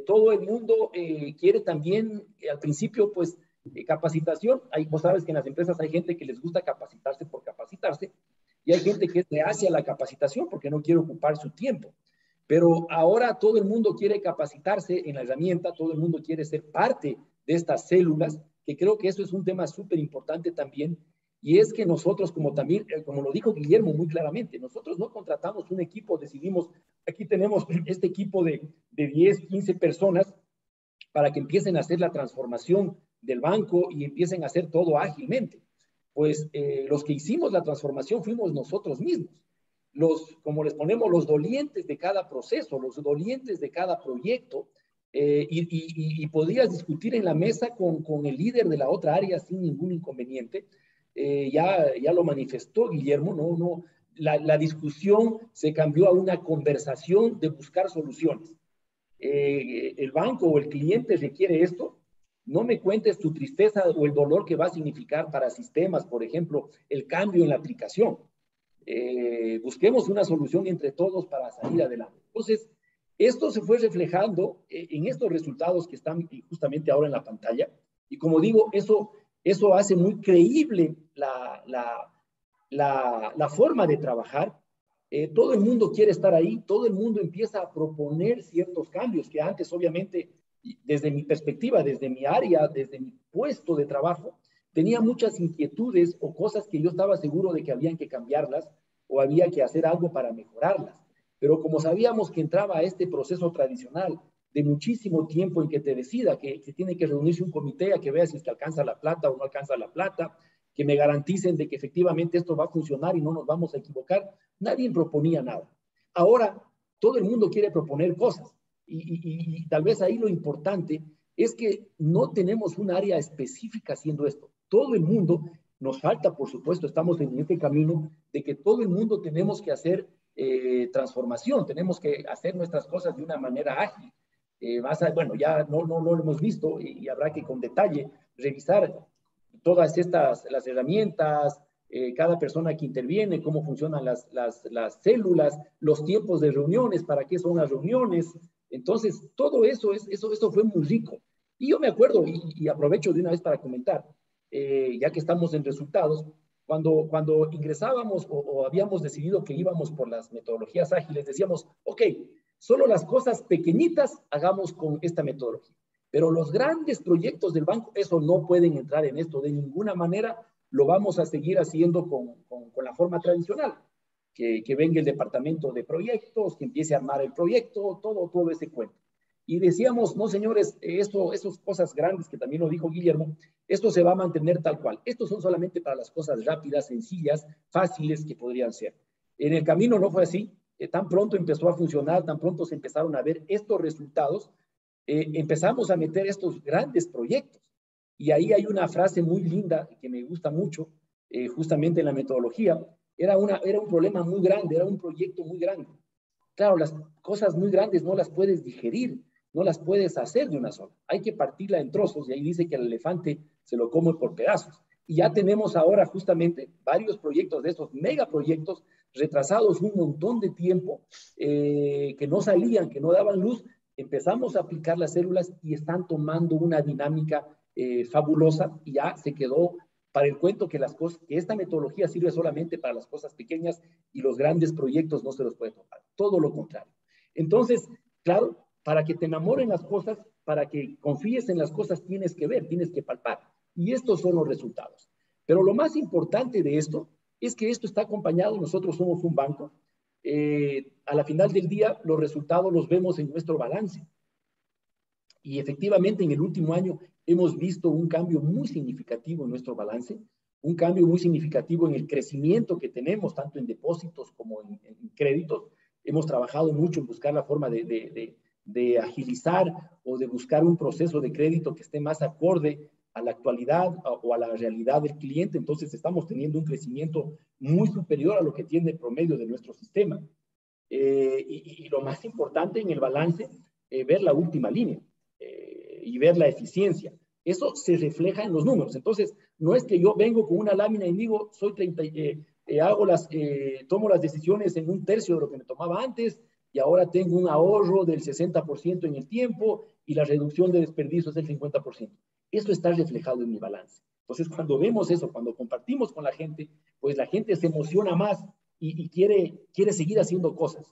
Todo el mundo quiere también, al principio, pues, capacitación. Vos sabes que en las empresas hay gente que les gusta capacitarse por capacitarse, y hay gente que es reacia a la capacitación porque no quiere ocupar su tiempo. Pero ahora todo el mundo quiere capacitarse en la herramienta, todo el mundo quiere ser parte de estas células, que creo que eso es un tema súper importante también. Y es que nosotros, como lo dijo Guillermo muy claramente, nosotros no contratamos un equipo, decidimos, aquí tenemos este equipo de 10, 15 personas para que empiecen a hacer la transformación del banco y empiecen a hacer todo ágilmente. Pues los que hicimos la transformación fuimos nosotros mismos. Como les ponemos, los dolientes de cada proceso, los dolientes de cada proyecto, y podrías discutir en la mesa con el líder de la otra área sin ningún inconveniente. Ya lo manifestó Guillermo, la discusión se cambió a una conversación de buscar soluciones. El banco o el cliente requiere esto. No me cuentes tu tristeza o el dolor que va a significar para sistemas, por ejemplo, el cambio en la aplicación. Busquemos una solución entre todos para salir adelante. Entonces, esto se fue reflejando en estos resultados que están justamente ahora en la pantalla. Y como digo, eso hace muy creíble la forma de trabajar. Todo el mundo quiere estar ahí, todo el mundo empieza a proponer ciertos cambios que antes, obviamente, desde mi perspectiva, desde mi área, desde mi puesto de trabajo, tenía muchas inquietudes o cosas que yo estaba seguro de que habían que cambiarlas o había que hacer algo para mejorarlas. Pero como sabíamos que entraba a este proceso tradicional de muchísimo tiempo en que te decida que se tiene que reunirse un comité a que vea si es que alcanza la plata o no alcanza la plata, que me garanticen de que efectivamente esto va a funcionar y no nos vamos a equivocar, nadie proponía nada. Ahora todo el mundo quiere proponer cosas y tal vez ahí lo importante es que no tenemos un área específica haciendo esto. Todo el mundo, nos falta, por supuesto, estamos en este camino de que todo el mundo tenemos que hacer transformación, tenemos que hacer nuestras cosas de una manera ágil. Bueno, ya no lo hemos visto y habrá que con detalle revisar todas las herramientas, cada persona que interviene, cómo funcionan las células, los tiempos de reuniones, para qué son las reuniones. Entonces, todo eso fue muy rico. Y yo me acuerdo, y aprovecho de una vez para comentar, ya que estamos en resultados, cuando ingresábamos o habíamos decidido que íbamos por las metodologías ágiles, decíamos, ok, solo las cosas pequeñitas hagamos con esta metodología. Pero los grandes proyectos del banco, eso no pueden entrar en esto de ninguna manera, lo vamos a seguir haciendo con la forma tradicional. Que venga el departamento de proyectos, que empiece a armar el proyecto, todo ese cuento. Y decíamos, no señores, esas cosas grandes que también lo dijo Guillermo, esto se va a mantener tal cual. Estos son solamente para las cosas rápidas, sencillas, fáciles que podrían ser. En el camino no fue así. Tan pronto empezó a funcionar, tan pronto se empezaron a ver estos resultados, empezamos a meter estos grandes proyectos. Y ahí hay una frase muy linda que me gusta mucho, justamente en la metodología. Era un problema muy grande, era un proyecto muy grande. Claro, las cosas muy grandes no las puedes digerir, no las puedes hacer de una sola. Hay que partirla en trozos y ahí dice que el elefante se lo come por pedazos. Y ya tenemos ahora justamente varios proyectos de estos megaproyectos retrasados un montón de tiempo, que no salían, que no daban luz. Empezamos a aplicar las células y están tomando una dinámica fabulosa y ya se quedó para el cuento que esta metodología sirve solamente para las cosas pequeñas y los grandes proyectos no se los puede tomar. Todo lo contrario. Entonces, claro, para que te enamoren las cosas, para que confíes en las cosas, tienes que ver, tienes que palpar. Y estos son los resultados. Pero lo más importante de esto es que esto está acompañado, nosotros somos un banco, a la final del día los resultados los vemos en nuestro balance. Y efectivamente en el último año hemos visto un cambio muy significativo en nuestro balance, un cambio muy significativo en el crecimiento que tenemos, tanto en depósitos como en créditos. Hemos trabajado mucho en buscar la forma de agilizar o de buscar un proceso de crédito que esté más acorde a la actualidad o a la realidad del cliente. Entonces estamos teniendo un crecimiento muy superior a lo que tiene el promedio de nuestro sistema. Y lo más importante en el balance, ver la última línea. Y ver la eficiencia. Eso se refleja en los números. Entonces, no es que yo vengo con una lámina y digo, tomo las decisiones en un tercio de lo que me tomaba antes y ahora tengo un ahorro del 60% en el tiempo y la reducción de desperdicio es del 50%. Eso está reflejado en mi balance. Entonces, cuando vemos eso, cuando compartimos con la gente, pues la gente se emociona más y quiere seguir haciendo cosas.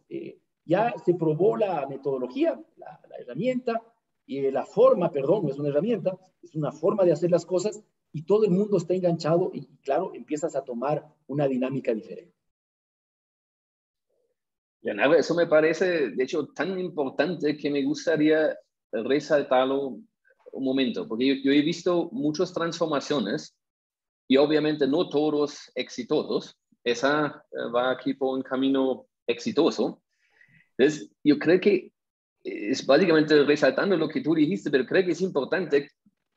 Ya se probó la metodología, la herramienta, la forma, perdón, no es una herramienta, es una forma de hacer las cosas y todo el mundo está enganchado y claro, empiezas a tomar una dinámica diferente. Leonardo, eso me parece, de hecho, tan importante que me gustaría resaltarlo un momento, porque yo he visto muchas transformaciones y obviamente no todos exitosos. Esa va aquí por un camino exitoso. Entonces, yo creo que es básicamente resaltando lo que tú dijiste, pero creo que es importante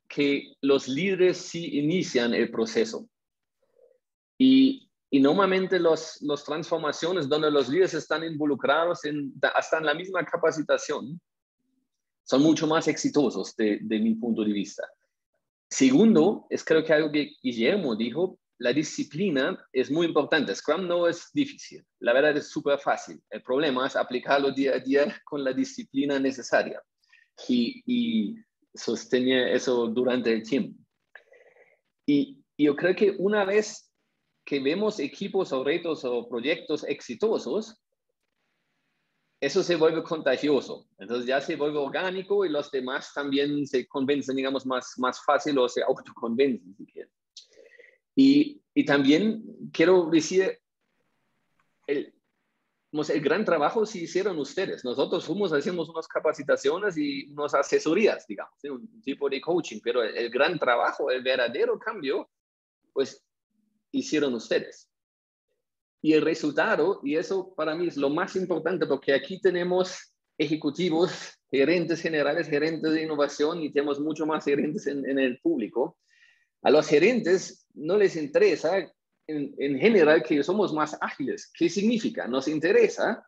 que los líderes sí inician el proceso. Y normalmente las transformaciones donde los líderes están involucrados hasta en la misma capacitación son mucho más exitosos de mi punto de vista. Segundo, creo que algo que Guillermo dijo, la disciplina es muy importante. Scrum no es difícil, la verdad es súper fácil. El problema es aplicarlo día a día con la disciplina necesaria y sostener eso durante el tiempo. Y yo creo que una vez que vemos equipos o retos o proyectos exitosos, eso se vuelve contagioso. Entonces ya se vuelve orgánico y los demás también se convencen, digamos, más fácil o se autoconvencen, si quieren. Y también quiero decir, el gran trabajo sí hicieron ustedes. Nosotros hacemos unas capacitaciones y unas asesorías, digamos, ¿sí? Un tipo de coaching, pero el gran trabajo, el verdadero cambio, pues hicieron ustedes. Y el resultado, y eso para mí es lo más importante, porque aquí tenemos ejecutivos, gerentes generales, gerentes de innovación y tenemos mucho más gerentes en el público. A los gerentes no les interesa en general que somos más ágiles. ¿Qué significa? Nos interesa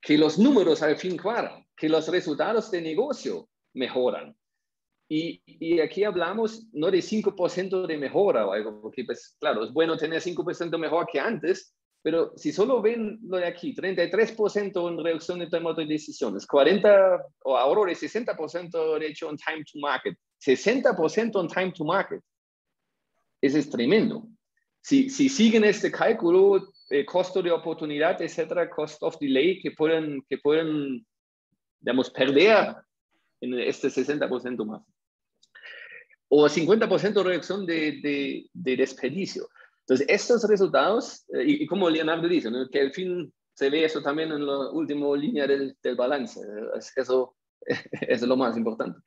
que los números al fin cuadran, que los resultados de negocio mejoran. Y aquí hablamos no de 5% de mejora o algo, porque pues claro, es bueno tener 5% mejor que antes, pero si solo ven lo de aquí, 33% en reducción de toma de decisiones, 40% o ahorro de 60% de hecho en time to market, 60% en time to market. Eso es tremendo. Si siguen este cálculo, costo de oportunidad, etcétera, cost of delay, que pueden digamos, perder en este 60% más. O 50% reducción de desperdicio. Entonces, estos resultados, y como Leonardo dice, ¿no? Que al fin se ve eso también en la última línea del balance. Eso es lo más importante.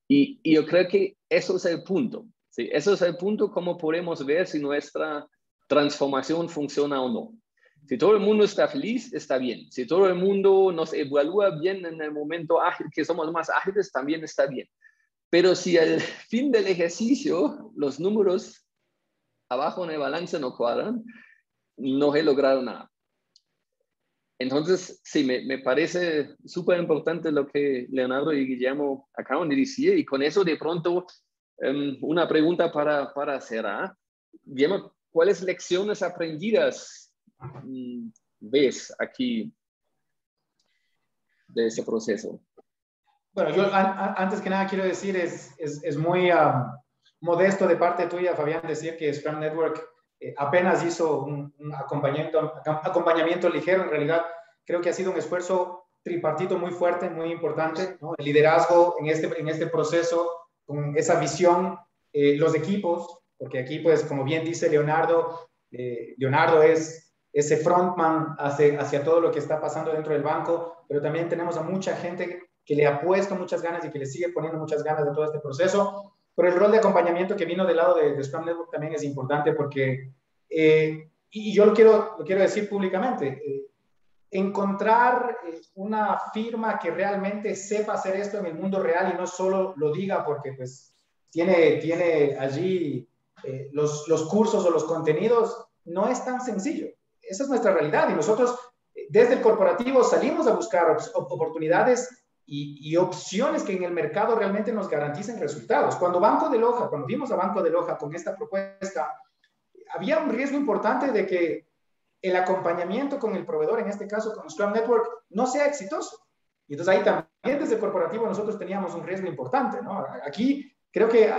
Y yo creo que eso es el punto. ¿Sí? Eso es el punto como podemos ver si nuestra transformación funciona o no. Si todo el mundo está feliz, está bien. Si todo el mundo nos evalúa bien en el momento ágil, que somos más ágiles, también está bien. Pero si al fin del ejercicio los números abajo en el balance no cuadran, no he logrado nada. Entonces, sí, me parece súper importante lo que Leonardo y Guillermo acaban de decir, y con eso de pronto una pregunta para cerrar. Guillermo, ¿cuáles lecciones aprendidas ves aquí de ese proceso? Bueno, yo antes que nada quiero decir, es muy modesto de parte tuya, Fabián, decir que Scrum Network apenas hizo un acompañamiento ligero. En realidad, creo que ha sido un esfuerzo tripartito muy fuerte, muy importante, ¿no? El liderazgo en este proceso, con esa visión, los equipos, porque aquí, pues, como bien dice Leonardo, Leonardo es ese frontman hacia todo lo que está pasando dentro del banco, pero también tenemos a mucha gente que le ha puesto muchas ganas y que le sigue poniendo muchas ganas de todo este proceso. Pero el rol de acompañamiento que vino del lado de Scrum Network también es importante porque, y yo lo quiero decir públicamente, encontrar una firma que realmente sepa hacer esto en el mundo real y no solo lo diga porque pues tiene allí los cursos o los contenidos, no es tan sencillo. Esa es nuestra realidad y nosotros desde el corporativo salimos a buscar oportunidades y opciones que en el mercado realmente nos garanticen resultados. Cuando vimos a Banco de Loja con esta propuesta, había un riesgo importante de que el acompañamiento con el proveedor, en este caso con Scrum Network, no sea exitoso. Y entonces ahí también desde el corporativo nosotros teníamos un riesgo importante, ¿no? Aquí creo que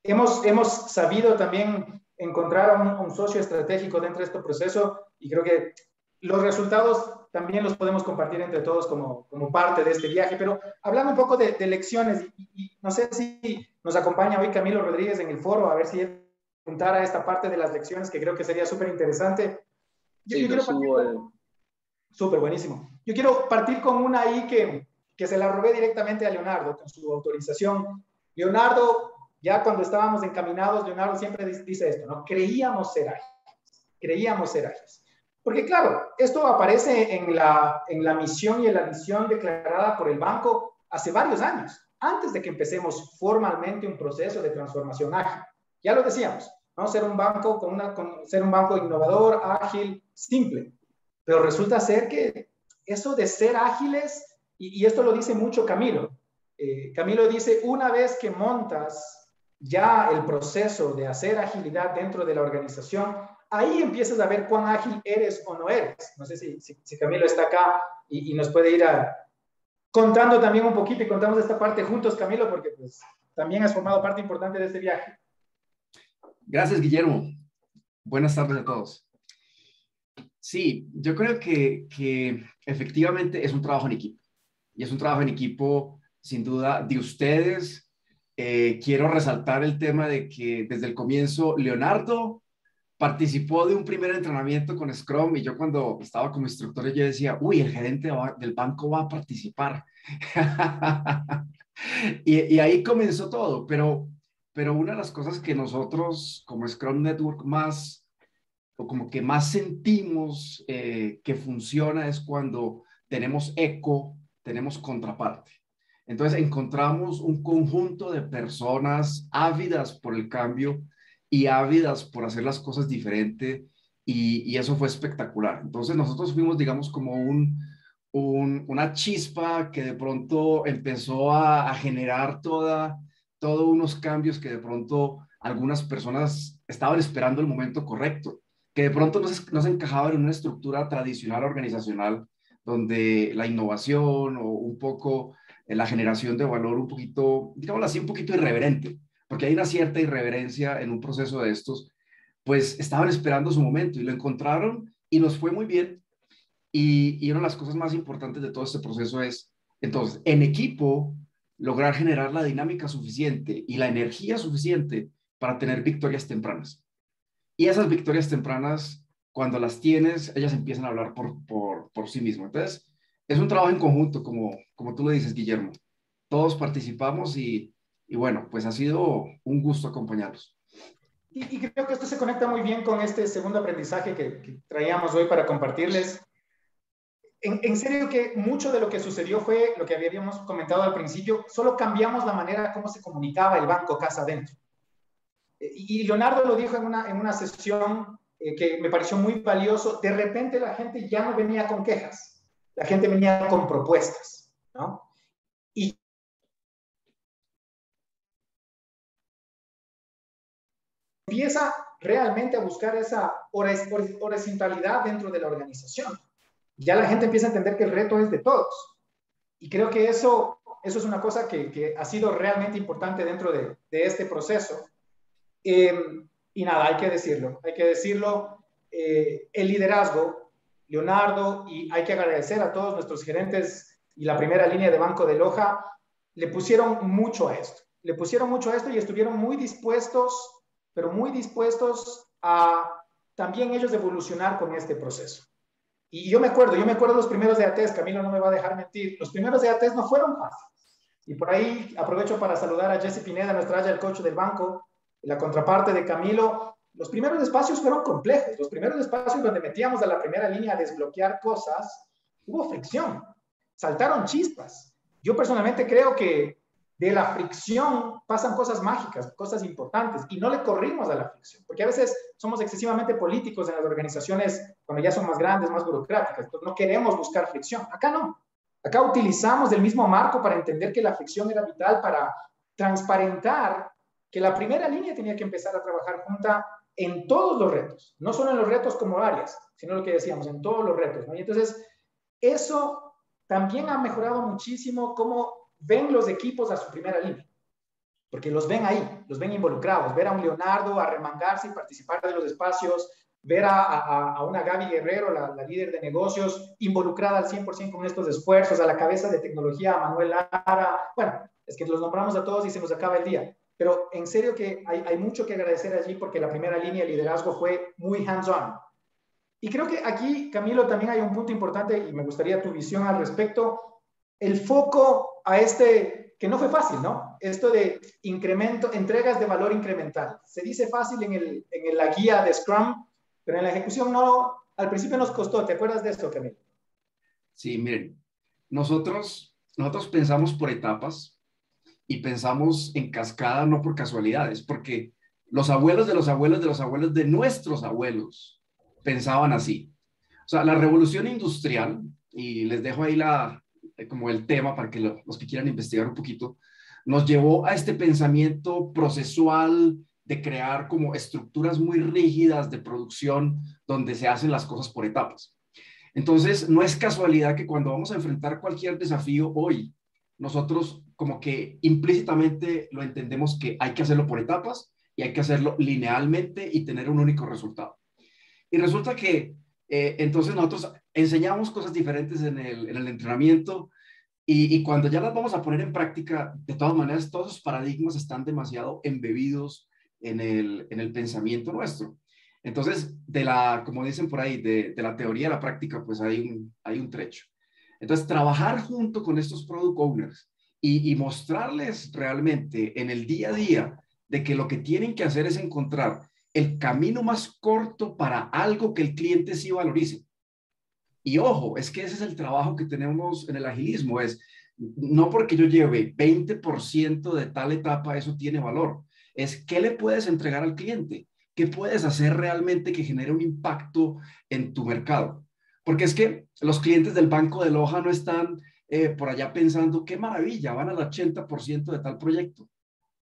hemos sabido también encontrar a un socio estratégico dentro de este proceso y creo que los resultados también los podemos compartir entre todos como parte de este viaje. Pero hablando un poco de lecciones, y no sé si nos acompaña hoy Camilo Rodríguez en el foro, a ver si él apuntara esta parte de las lecciones, que creo que sería súper interesante. Yo quiero partir súper buenísimo. Yo quiero partir con una ahí que se la robé directamente a Leonardo, con su autorización. Leonardo, ya cuando estábamos encaminados, Leonardo siempre dice esto, ¿no? Creíamos ser ágiles. Porque claro, esto aparece en la misión y en la visión declarada por el banco hace varios años, antes de que empecemos formalmente un proceso de transformación ágil. Ya lo decíamos, vamos a ser un banco ser un banco innovador, ágil, simple. Pero resulta ser que eso de ser ágiles, y esto lo dice mucho Camilo. Camilo dice, una vez que montas ya el proceso de hacer agilidad dentro de la organización, ahí empiezas a ver cuán ágil eres o no eres. No sé si Camilo está acá y nos puede ir contando también un poquito y contamos esta parte juntos, Camilo, porque pues también has formado parte importante de este viaje. Gracias, Guillermo. Buenas tardes a todos. Sí, yo creo que efectivamente es un trabajo en equipo. Y es un trabajo en equipo, sin duda, de ustedes. Quiero resaltar el tema de que desde el comienzo Leonardo participó de un primer entrenamiento con Scrum y yo cuando estaba como instructor yo decía, uy, el gerente del banco va a participar. y ahí comenzó todo, pero una de las cosas que nosotros como Scrum Network más, o como que más sentimos que funciona es cuando tenemos eco, tenemos contraparte. Entonces encontramos un conjunto de personas ávidas por el cambio y ávidas por hacer las cosas diferente y eso fue espectacular. Entonces nosotros fuimos, digamos, como una chispa que de pronto empezó a generar todos unos cambios que de pronto algunas personas estaban esperando el momento correcto, que de pronto no se encajaban en una estructura tradicional organizacional donde la innovación o un poco la generación de valor un poquito, digámoslo así, un poquito irreverente, porque hay una cierta irreverencia en un proceso de estos, pues estaban esperando su momento y lo encontraron y nos fue muy bien. Y una de las cosas más importantes de todo este proceso es, entonces, en equipo, lograr generar la dinámica suficiente y la energía suficiente para tener victorias tempranas. Y esas victorias tempranas, cuando las tienes, ellas empiezan a hablar por sí mismas. Entonces, es un trabajo en conjunto, como tú lo dices, Guillermo. Todos participamos y bueno, pues ha sido un gusto acompañarlos. Y creo que esto se conecta muy bien con este segundo aprendizaje que traíamos hoy para compartirles. En serio que mucho de lo que sucedió fue lo que habíamos comentado al principio, solo cambiamos la manera como se comunicaba el banco casa adentro. Y Leonardo lo dijo en una sesión que me pareció muy valioso. De repente la gente ya no venía con quejas, la gente venía con propuestas, ¿no? Y empieza realmente a buscar esa horizontalidad dentro de la organización. Ya la gente empieza a entender que el reto es de todos. Y creo que eso es una cosa que ha sido realmente importante dentro de este proceso. Y nada, hay que decirlo, el liderazgo, Leonardo, y hay que agradecer a todos nuestros gerentes y la primera línea de Banco de Loja, le pusieron mucho a esto y estuvieron muy dispuestos, pero muy dispuestos a también ellos evolucionar con este proceso. Y yo me acuerdo los primeros DATs, Camilo no me va a dejar mentir, los primeros DATs no fueron fáciles. Y por ahí aprovecho para saludar a Jesse Pineda, nuestra Agile Coach del banco, la contraparte de Camilo. Los primeros espacios fueron complejos, los primeros espacios donde metíamos a la primera línea a desbloquear cosas, hubo fricción, saltaron chispas. Yo personalmente creo que de la fricción pasan cosas mágicas, cosas importantes, y no le corrimos a la fricción, porque a veces somos excesivamente políticos en las organizaciones cuando ya son más grandes, más burocráticas, entonces no queremos buscar fricción. Acá no. Acá utilizamos el mismo marco para entender que la fricción era vital para transparentar que la primera línea tenía que empezar a trabajar junta en todos los retos, no solo en los retos como áreas, sino lo que decíamos, en todos los retos, ¿no? Y entonces, eso también ha mejorado muchísimo cómo ven los equipos a su primera línea, porque los ven ahí, los ven involucrados, ver a un Leonardo arremangarse y participar de los espacios, ver a una Gaby Guerrero, la líder de negocios, involucrada al 100% con estos esfuerzos, a la cabeza de tecnología, a Manuel Lara, bueno, es que los nombramos a todos y se nos acaba el día, pero en serio que hay mucho que agradecer allí porque la primera línea de liderazgo fue muy hands-on. Y creo que aquí, Camilo, también hay un punto importante y me gustaría tu visión al respecto, el foco a que no fue fácil, ¿no? Esto de entregas de valor incremental. Se dice fácil en la guía de Scrum, pero en la ejecución no, al principio nos costó. ¿Te acuerdas de esto, Camilo? Sí, miren, nosotros pensamos por etapas y pensamos en cascada no por casualidades, porque los abuelos de los abuelos de los abuelos de nuestros abuelos pensaban así. O sea, la revolución industrial, y les dejo ahí como el tema para que los que quieran investigar un poquito, nos llevó a este pensamiento procesual de crear como estructuras muy rígidas de producción donde se hacen las cosas por etapas. Entonces, no es casualidad que cuando vamos a enfrentar cualquier desafío hoy, nosotros como que implícitamente lo entendemos que hay que hacerlo por etapas y hay que hacerlo linealmente y tener un único resultado. Y resulta que entonces nosotros enseñamos cosas diferentes en el entrenamiento y cuando ya las vamos a poner en práctica, de todas maneras, todos los paradigmas están demasiado embebidos en el pensamiento nuestro. Entonces, como dicen por ahí, de la teoría a la práctica, pues hay un trecho. Entonces, trabajar junto con estos product owners y mostrarles realmente en el día a día de que lo que tienen que hacer es encontrar el camino más corto para algo que el cliente sí valorice. Y ojo, es que ese es el trabajo que tenemos en el agilismo, no porque yo lleve 20% de tal etapa, eso tiene valor. Es qué le puedes entregar al cliente, qué puedes hacer realmente que genere un impacto en tu mercado. Porque es que los clientes del Banco de Loja no están por allá pensando, qué maravilla, van al 80% de tal proyecto.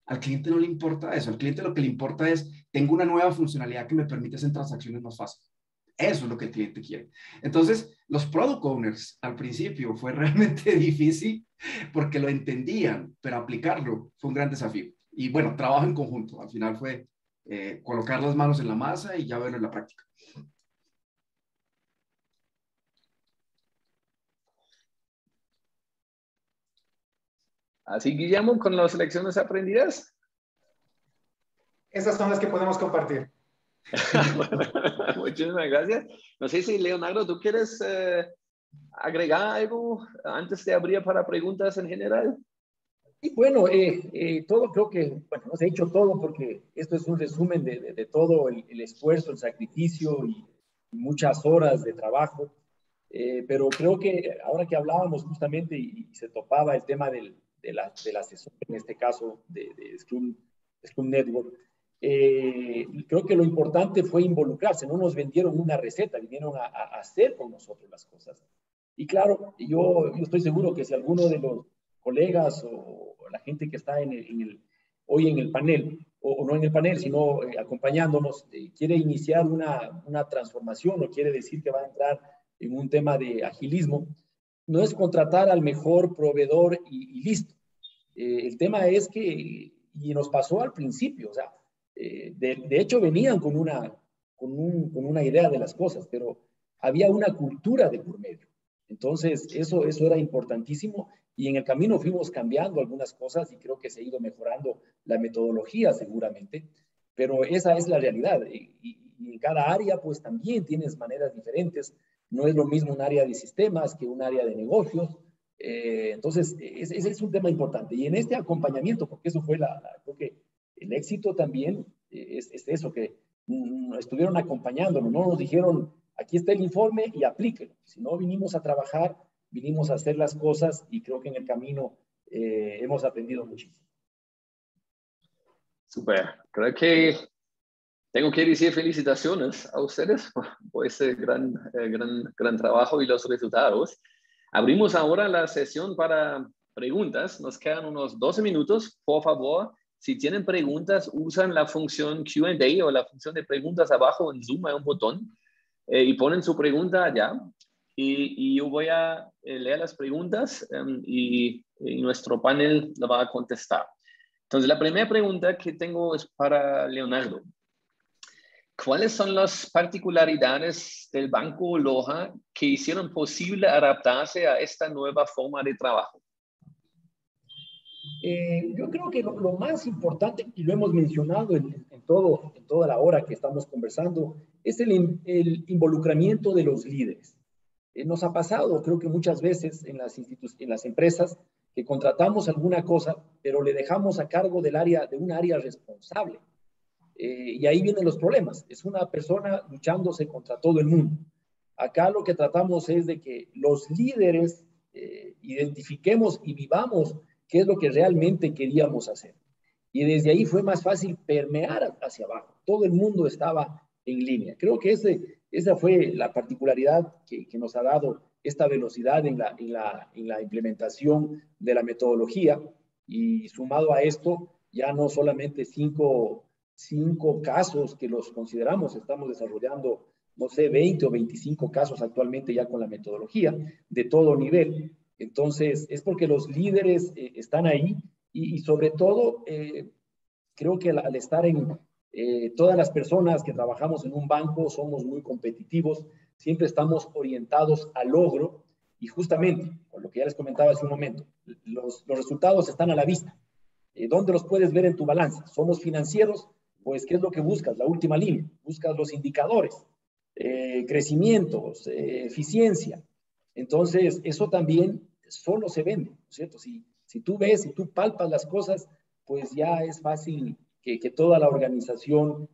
Al cliente no le importa eso, al cliente lo que le importa es, tengo una nueva funcionalidad que me permite hacer transacciones más fáciles. Eso es lo que el cliente quiere. Entonces, los product owners al principio fue realmente difícil porque lo entendían, pero aplicarlo fue un gran desafío. y bueno, trabajo en conjunto. Al final fue colocar las manos en la masa y ya verlo en la práctica. Así, Guillermo, con las lecciones aprendidas. Esas son las que podemos compartir. Muchísimas gracias. No sé si, Leonardo, ¿tú quieres agregar algo antes de abrir para preguntas en general? Y bueno, todo creo que, bueno, no se ha hecho todo porque esto es un resumen de todo el esfuerzo, el sacrificio y muchas horas de trabajo. Pero creo que ahora que hablábamos justamente y se topaba el tema del asesor, en este caso de Scrum Network, creo que lo importante fue involucrarse, no nos vendieron una receta, vinieron a hacer con nosotros las cosas. Y claro, yo estoy seguro que si alguno de los colegas o la gente que está hoy en el panel, o no en el panel, sino acompañándonos, quiere iniciar una transformación o quiere decir que va a entrar en un tema de agilismo, no es contratar al mejor proveedor y listo. El tema es que, y nos pasó al principio, o sea, de hecho venían con una idea de las cosas, pero había una cultura de por medio. Entonces, eso era importantísimo y en el camino fuimos cambiando algunas cosas y creo que se ha ido mejorando la metodología seguramente, pero esa es la realidad. Y en cada área, pues también tienes maneras diferentes. No es lo mismo un área de sistemas que un área de negocios. Entonces, ese es un tema importante. Y en este acompañamiento, porque eso fue creo que el éxito también es eso, que estuvieron acompañándonos, no nos dijeron, aquí está el informe y aplíquelo. Si no, vinimos a trabajar, vinimos a hacer las cosas y creo que en el camino hemos aprendido muchísimo. Super. Creo que tengo que decir felicitaciones a ustedes por ese gran trabajo y los resultados. Abrimos ahora la sesión para preguntas. Nos quedan unos 12 minutos. Por favor, si tienen preguntas, usan la función Q&A o la función de preguntas abajo en Zoom, hay un botón, y ponen su pregunta allá. Y yo voy a leer las preguntas y nuestro panel lo va a contestar. Entonces, la primera pregunta que tengo es para Leonardo. ¿Cuáles son las particularidades del Banco Loja que hicieron posible adaptarse a esta nueva forma de trabajo? Yo creo que lo más importante, y lo hemos mencionado en toda la hora que estamos conversando, es el involucramiento de los líderes. Nos ha pasado, creo que muchas veces en las empresas, que contratamos alguna cosa, pero le dejamos a cargo de un área responsable. Y ahí vienen los problemas. Es una persona luchándose contra todo el mundo. Acá lo que tratamos es de que los líderes identifiquemos y vivamos qué es lo que realmente queríamos hacer. Y desde ahí fue más fácil permear hacia abajo. Todo el mundo estaba en línea. Creo que esa fue la particularidad que nos ha dado esta velocidad en la implementación de la metodología. Y sumado a esto, ya no solamente cinco casos que los consideramos, estamos desarrollando, no sé, 20 o 25 casos actualmente ya con la metodología de todo nivel. Entonces, es porque los líderes están ahí y sobre todo, creo que al estar todas las personas que trabajamos en un banco somos muy competitivos, siempre estamos orientados al logro y justamente, con lo que ya les comentaba hace un momento, los resultados están a la vista. ¿Dónde los puedes ver en tu balanza? Somos financieros, pues, ¿qué es lo que buscas? La última línea. Buscas los indicadores, crecimientos, eficiencia. Entonces, eso también solo se vende, ¿no es cierto? Si tú ves, si tú palpas las cosas, pues ya es fácil que toda la organización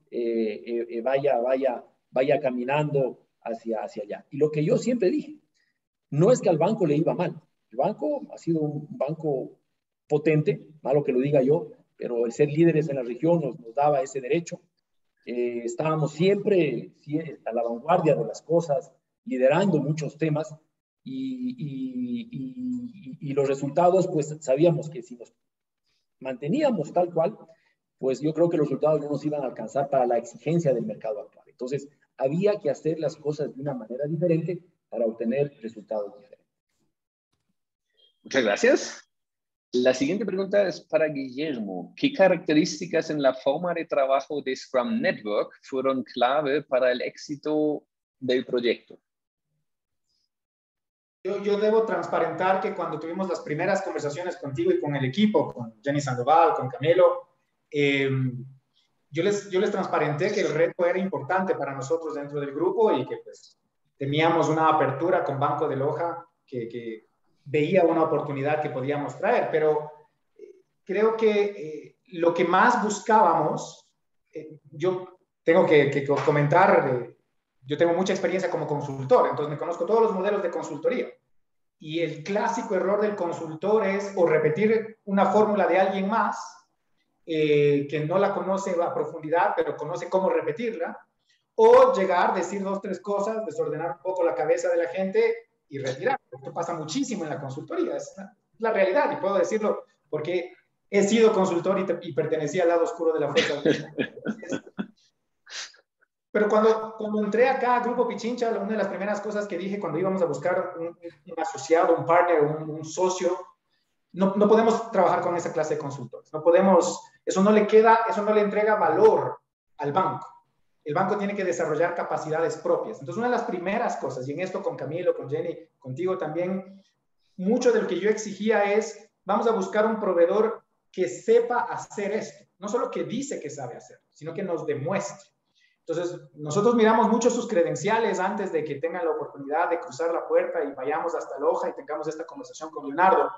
vaya caminando hacia allá. Y lo que yo siempre dije, no es que al banco le iba mal. El banco ha sido un banco potente, malo que lo diga yo, pero el ser líderes en la región nos daba ese derecho. Estábamos siempre a la vanguardia de las cosas, liderando muchos temas y los resultados, pues sabíamos que si nos manteníamos tal cual, pues yo creo que los resultados no nos iban a alcanzar para la exigencia del mercado actual. Entonces, había que hacer las cosas de una manera diferente para obtener resultados diferentes. Muchas gracias. La siguiente pregunta es para Guillermo. ¿Qué características en la forma de trabajo de Scrum Network fueron clave para el éxito del proyecto? Yo debo transparentar que cuando tuvimos las primeras conversaciones contigo y con el equipo, con Jenny Sandoval, con Camilo, yo les transparenté que el reto era importante para nosotros dentro del grupo y que pues, teníamos una apertura con Banco de Loja que veía una oportunidad que podíamos traer, pero creo que lo que más buscábamos, yo tengo que comentar, yo tengo mucha experiencia como consultor, entonces me conozco todos los modelos de consultoría. Y el clásico error del consultor es o repetir una fórmula de alguien más que no la conoce a profundidad, pero conoce cómo repetirla, o llegar, decir 2, 3 cosas, desordenar un poco la cabeza de la gente y retirar. Esto pasa muchísimo en la consultoría, es la realidad, y puedo decirlo porque he sido consultor y pertenecía al lado oscuro de la fuerza. Pero cuando entré acá a Grupo Pichincha, una de las primeras cosas que dije cuando íbamos a buscar un asociado, un partner, un socio, no podemos trabajar con esa clase de consultores. No podemos, eso no le entrega valor al banco. El banco tiene que desarrollar capacidades propias. Entonces, una de las primeras cosas, y en esto con Camilo, con Jenny, contigo también, mucho de lo que yo exigía es, vamos a buscar un proveedor que sepa hacer esto. No solo que dice que sabe hacerlo, sino que nos demuestre. Entonces, nosotros miramos mucho sus credenciales antes de que tengan la oportunidad de cruzar la puerta y vayamos hasta Loja y tengamos esta conversación con Leonardo.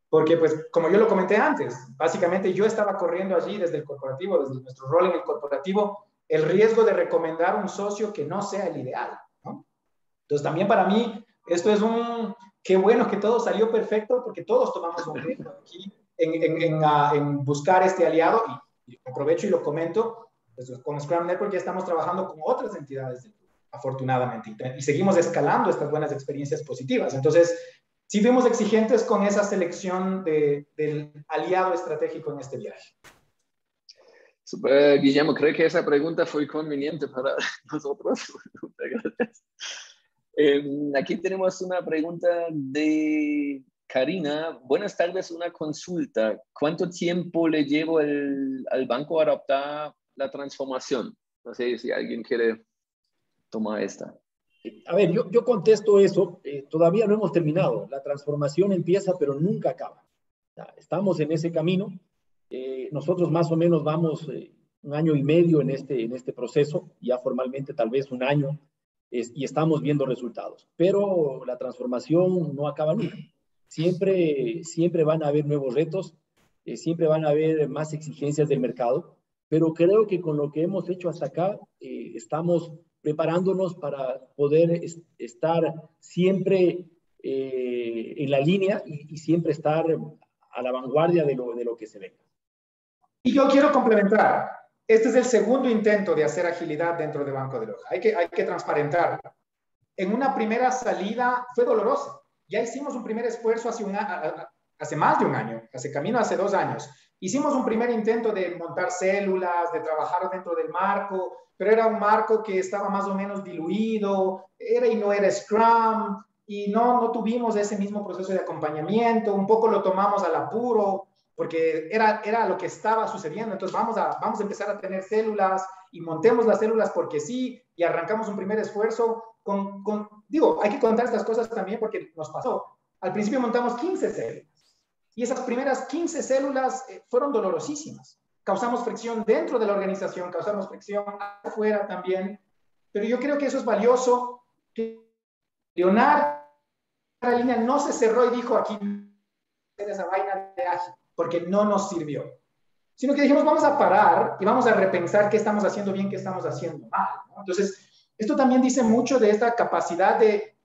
Porque, pues, como yo lo comenté antes, básicamente yo estaba corriendo allí desde el corporativo, desde nuestro rol en el corporativo, el riesgo de recomendar un socio que no sea el ideal, ¿no? Entonces, también para mí, esto es qué bueno que todo salió perfecto, porque todos tomamos un riesgo aquí en buscar este aliado, y aprovecho y lo comento, pues, con Scrum Network ya estamos trabajando con otras entidades, afortunadamente, y seguimos escalando estas buenas experiencias positivas. Entonces, sí fuimos exigentes con esa selección del aliado estratégico en este viaje. Super, Guillermo, creo que esa pregunta fue conveniente para nosotros. Gracias. Aquí tenemos una pregunta de Karina. Buenas tardes, una consulta. ¿Cuánto tiempo le llevo al banco a adoptar la transformación? No sé si alguien quiere tomar esta. A ver, yo contesto eso. Todavía no hemos terminado. La transformación empieza, pero nunca acaba. Estamos en ese camino. Nosotros más o menos vamos 1 año y medio en este proceso, ya formalmente tal vez 1 año, y estamos viendo resultados. Pero la transformación no acaba nunca. Siempre van a haber nuevos retos, siempre van a haber más exigencias del mercado, pero creo que con lo que hemos hecho hasta acá, estamos preparándonos para poder estar siempre en la línea y siempre estar a la vanguardia de lo que se venga. Y yo quiero complementar. Este es el segundo intento de hacer agilidad dentro de Banco de Loja. Hay que transparentar. En una primera salida fue dolorosa. Ya hicimos un primer esfuerzo hace más de 1 año, hace 2 años. Hicimos un primer intento de montar células, de trabajar dentro del marco, pero era un marco que estaba más o menos diluido, era y no era Scrum, y no tuvimos ese mismo proceso de acompañamiento, un poco lo tomamos al apuro, porque era lo que estaba sucediendo. Entonces vamos a empezar a tener células y montemos las células porque sí, y arrancamos un primer esfuerzo digo, hay que contar estas cosas también porque nos pasó. Al principio montamos 15 células y esas primeras 15 células fueron dolorosísimas. Causamos fricción dentro de la organización, causamos fricción afuera también, pero yo creo que eso es valioso. Leonardo, la línea no se cerró y dijo aquí esa vaina de ágil, porque no nos sirvió. Sino que dijimos, vamos a parar y vamos a repensar qué estamos haciendo bien, qué estamos haciendo mal, ¿no? Entonces, esto también dice mucho de esta capacidad de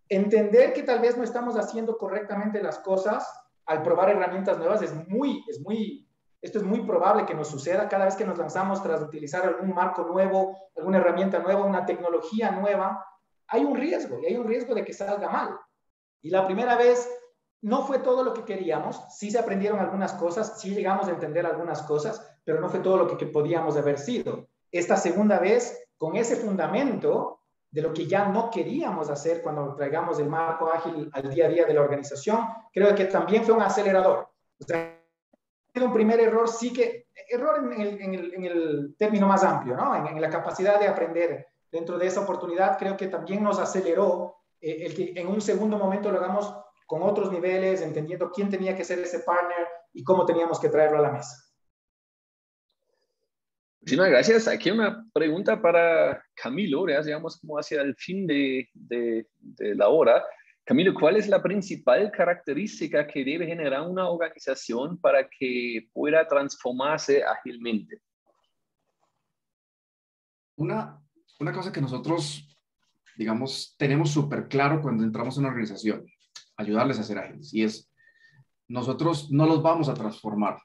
entender que tal vez no estamos haciendo correctamente las cosas al probar herramientas nuevas. Esto es muy probable que nos suceda cada vez que nos lanzamos tras utilizar algún marco nuevo, alguna herramienta nueva, una tecnología nueva. Hay un riesgo, y hay un riesgo de que salga mal. Y la primera vez no fue todo lo que queríamos, sí se aprendieron algunas cosas, sí llegamos a entender algunas cosas, pero no fue todo lo que podíamos haber sido. Esta segunda vez, con ese fundamento de lo que ya no queríamos hacer cuando traigamos el marco ágil al día a día de la organización, creo que también fue un acelerador. O sea, un primer error sí que, error en el término más amplio, ¿no? En la capacidad de aprender dentro de esa oportunidad, creo que también nos aceleró el que en un segundo momento lo hagamos con otros niveles, entendiendo quién tenía que ser ese partner y cómo teníamos que traerlo a la mesa. Muchísimas gracias. Aquí una pregunta para Camilo, ya llegamos como hacia el fin de la hora. Camilo, ¿cuál es la principal característica que debe generar una organización para que pueda transformarse ágilmente? Una cosa que nosotros, digamos, tenemos súper claro cuando entramos en una organización, ayudarles a ser ágiles, y es, nosotros no los vamos a transformar.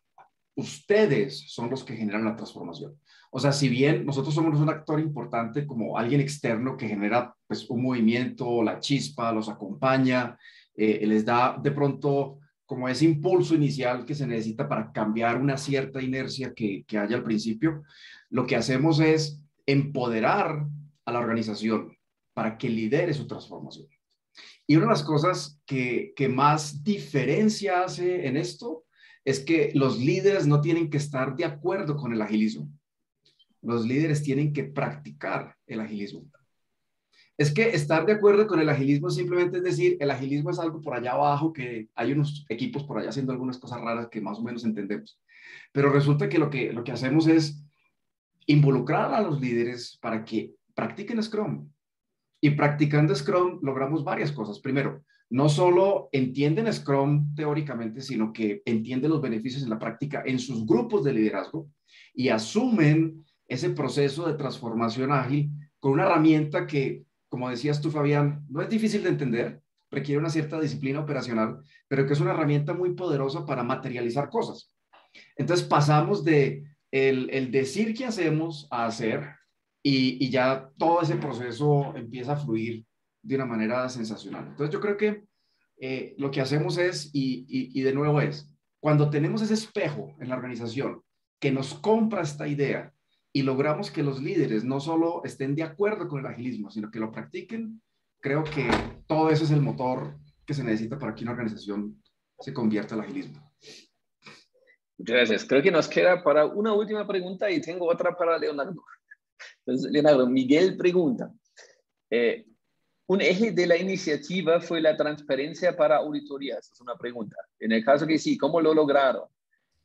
Ustedes son los que generan la transformación. O sea, si bien nosotros somos un actor importante como alguien externo que genera pues, un movimiento, la chispa, los acompaña, les da de pronto como ese impulso inicial que se necesita para cambiar una cierta inercia que haya al principio, lo que hacemos es empoderar a la organización para que lidere su transformación. Y una de las cosas que más diferencia hace en esto es que los líderes no tienen que estar de acuerdo con el agilismo. Los líderes tienen que practicar el agilismo. Es que estar de acuerdo con el agilismo simplemente es decir, el agilismo es algo por allá abajo, que hay unos equipos por allá haciendo algunas cosas raras que más o menos entendemos. Pero resulta que lo que hacemos es involucrar a los líderes para que practiquen Scrum. Y practicando Scrum logramos varias cosas. Primero, no solo entienden Scrum teóricamente, sino que entienden los beneficios en la práctica en sus grupos de liderazgo y asumen ese proceso de transformación ágil con una herramienta que, como decías tú, Fabián, no es difícil de entender, requiere una cierta disciplina operacional, pero que es una herramienta muy poderosa para materializar cosas. Entonces pasamos de el decir que hacemos a hacer, y ya todo ese proceso empieza a fluir de una manera sensacional. Entonces yo creo que lo que hacemos es, y de nuevo es, cuando tenemos ese espejo en la organización que nos compra esta idea y logramos que los líderes no solo estén de acuerdo con el agilismo, sino que lo practiquen, creo que todo eso es el motor que se necesita para que una organización se convierta al agilismo. Muchas gracias. Creo que nos queda para una última pregunta y tengo otra para Leonardo. Entonces, Leonardo, Miguel pregunta, un eje de la iniciativa fue la transparencia para auditorías. Es una pregunta. En el caso que sí, ¿cómo lo lograron?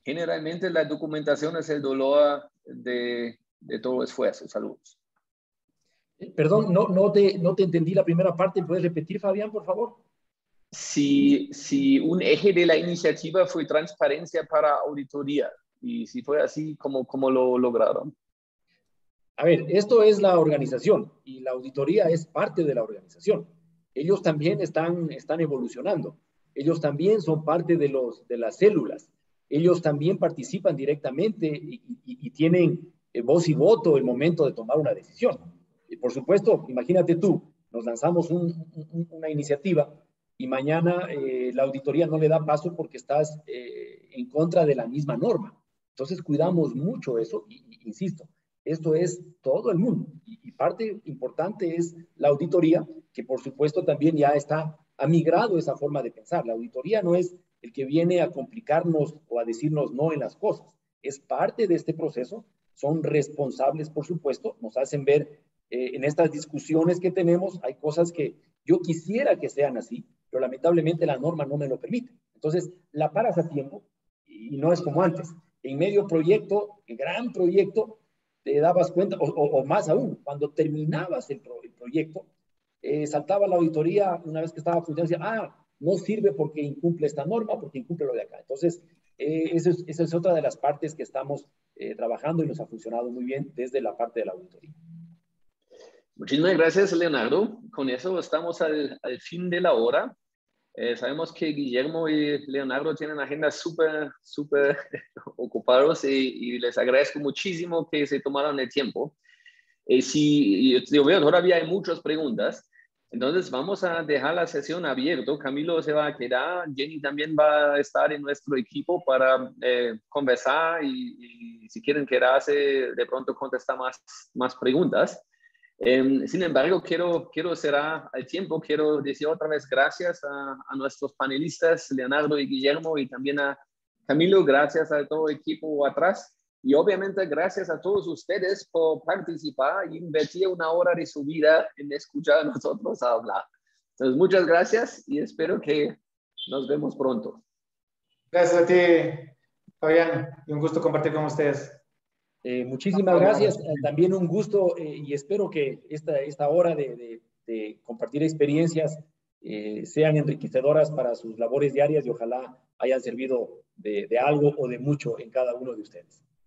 Generalmente la documentación es el dolor de todo esfuerzo. Saludos. Perdón, no te entendí la primera parte. ¿Puedes repetir, Fabián, por favor? Si un eje de la iniciativa fue transparencia para auditoría, y si fue así, ¿cómo lo lograron? A ver, esto es la organización y la auditoría es parte de la organización. Ellos también están evolucionando. Ellos también son parte de las células. Ellos también participan directamente y tienen voz y voto el momento de tomar una decisión. Y por supuesto, imagínate tú, nos lanzamos una iniciativa y mañana la auditoría no le da paso porque estás en contra de la misma norma. Entonces cuidamos mucho eso y insisto, esto es todo el mundo y parte importante es la auditoría, que por supuesto también ya ha migrado esa forma de pensar. La auditoría no es el que viene a complicarnos o a decirnos no en las cosas, es parte de este proceso, son responsables por supuesto, nos hacen ver en estas discusiones que tenemos, hay cosas que yo quisiera que sean así, pero lamentablemente la norma no me lo permite. Entonces la paras a tiempo y no es como antes. En medio proyecto, en gran proyecto, te dabas cuenta, o más aún, cuando terminabas el proyecto, saltaba la auditoría una vez que estaba funcionando y decía, no sirve porque incumple esta norma, porque incumple lo de acá. Entonces, esa es otra de las partes que estamos trabajando y nos ha funcionado muy bien desde la parte de la auditoría. Muchísimas gracias, Leonardo. Con eso estamos al fin de la hora. Sabemos que Guillermo y Leonardo tienen agendas súper ocupados y les agradezco muchísimo que se tomaron el tiempo. Si yo veo todavía hay muchas preguntas, entonces vamos a dejar la sesión abierta. Camilo se va a quedar, Jenny también va a estar en nuestro equipo para conversar y si quieren quedarse, de pronto contestar más preguntas. Sin embargo, quiero cerrar el tiempo, quiero decir otra vez gracias a nuestros panelistas, Leonardo y Guillermo, y también a Camilo, gracias a todo el equipo atrás. Y obviamente gracias a todos ustedes por participar y invertir una hora de su vida en escuchar a nosotros hablar. Entonces, muchas gracias y espero que nos vemos pronto. Gracias a ti, Fabián, y un gusto compartir con ustedes. Muchísimas gracias. También un gusto y espero que esta hora de compartir experiencias sean enriquecedoras para sus labores diarias y ojalá hayan servido de algo o de mucho en cada uno de ustedes.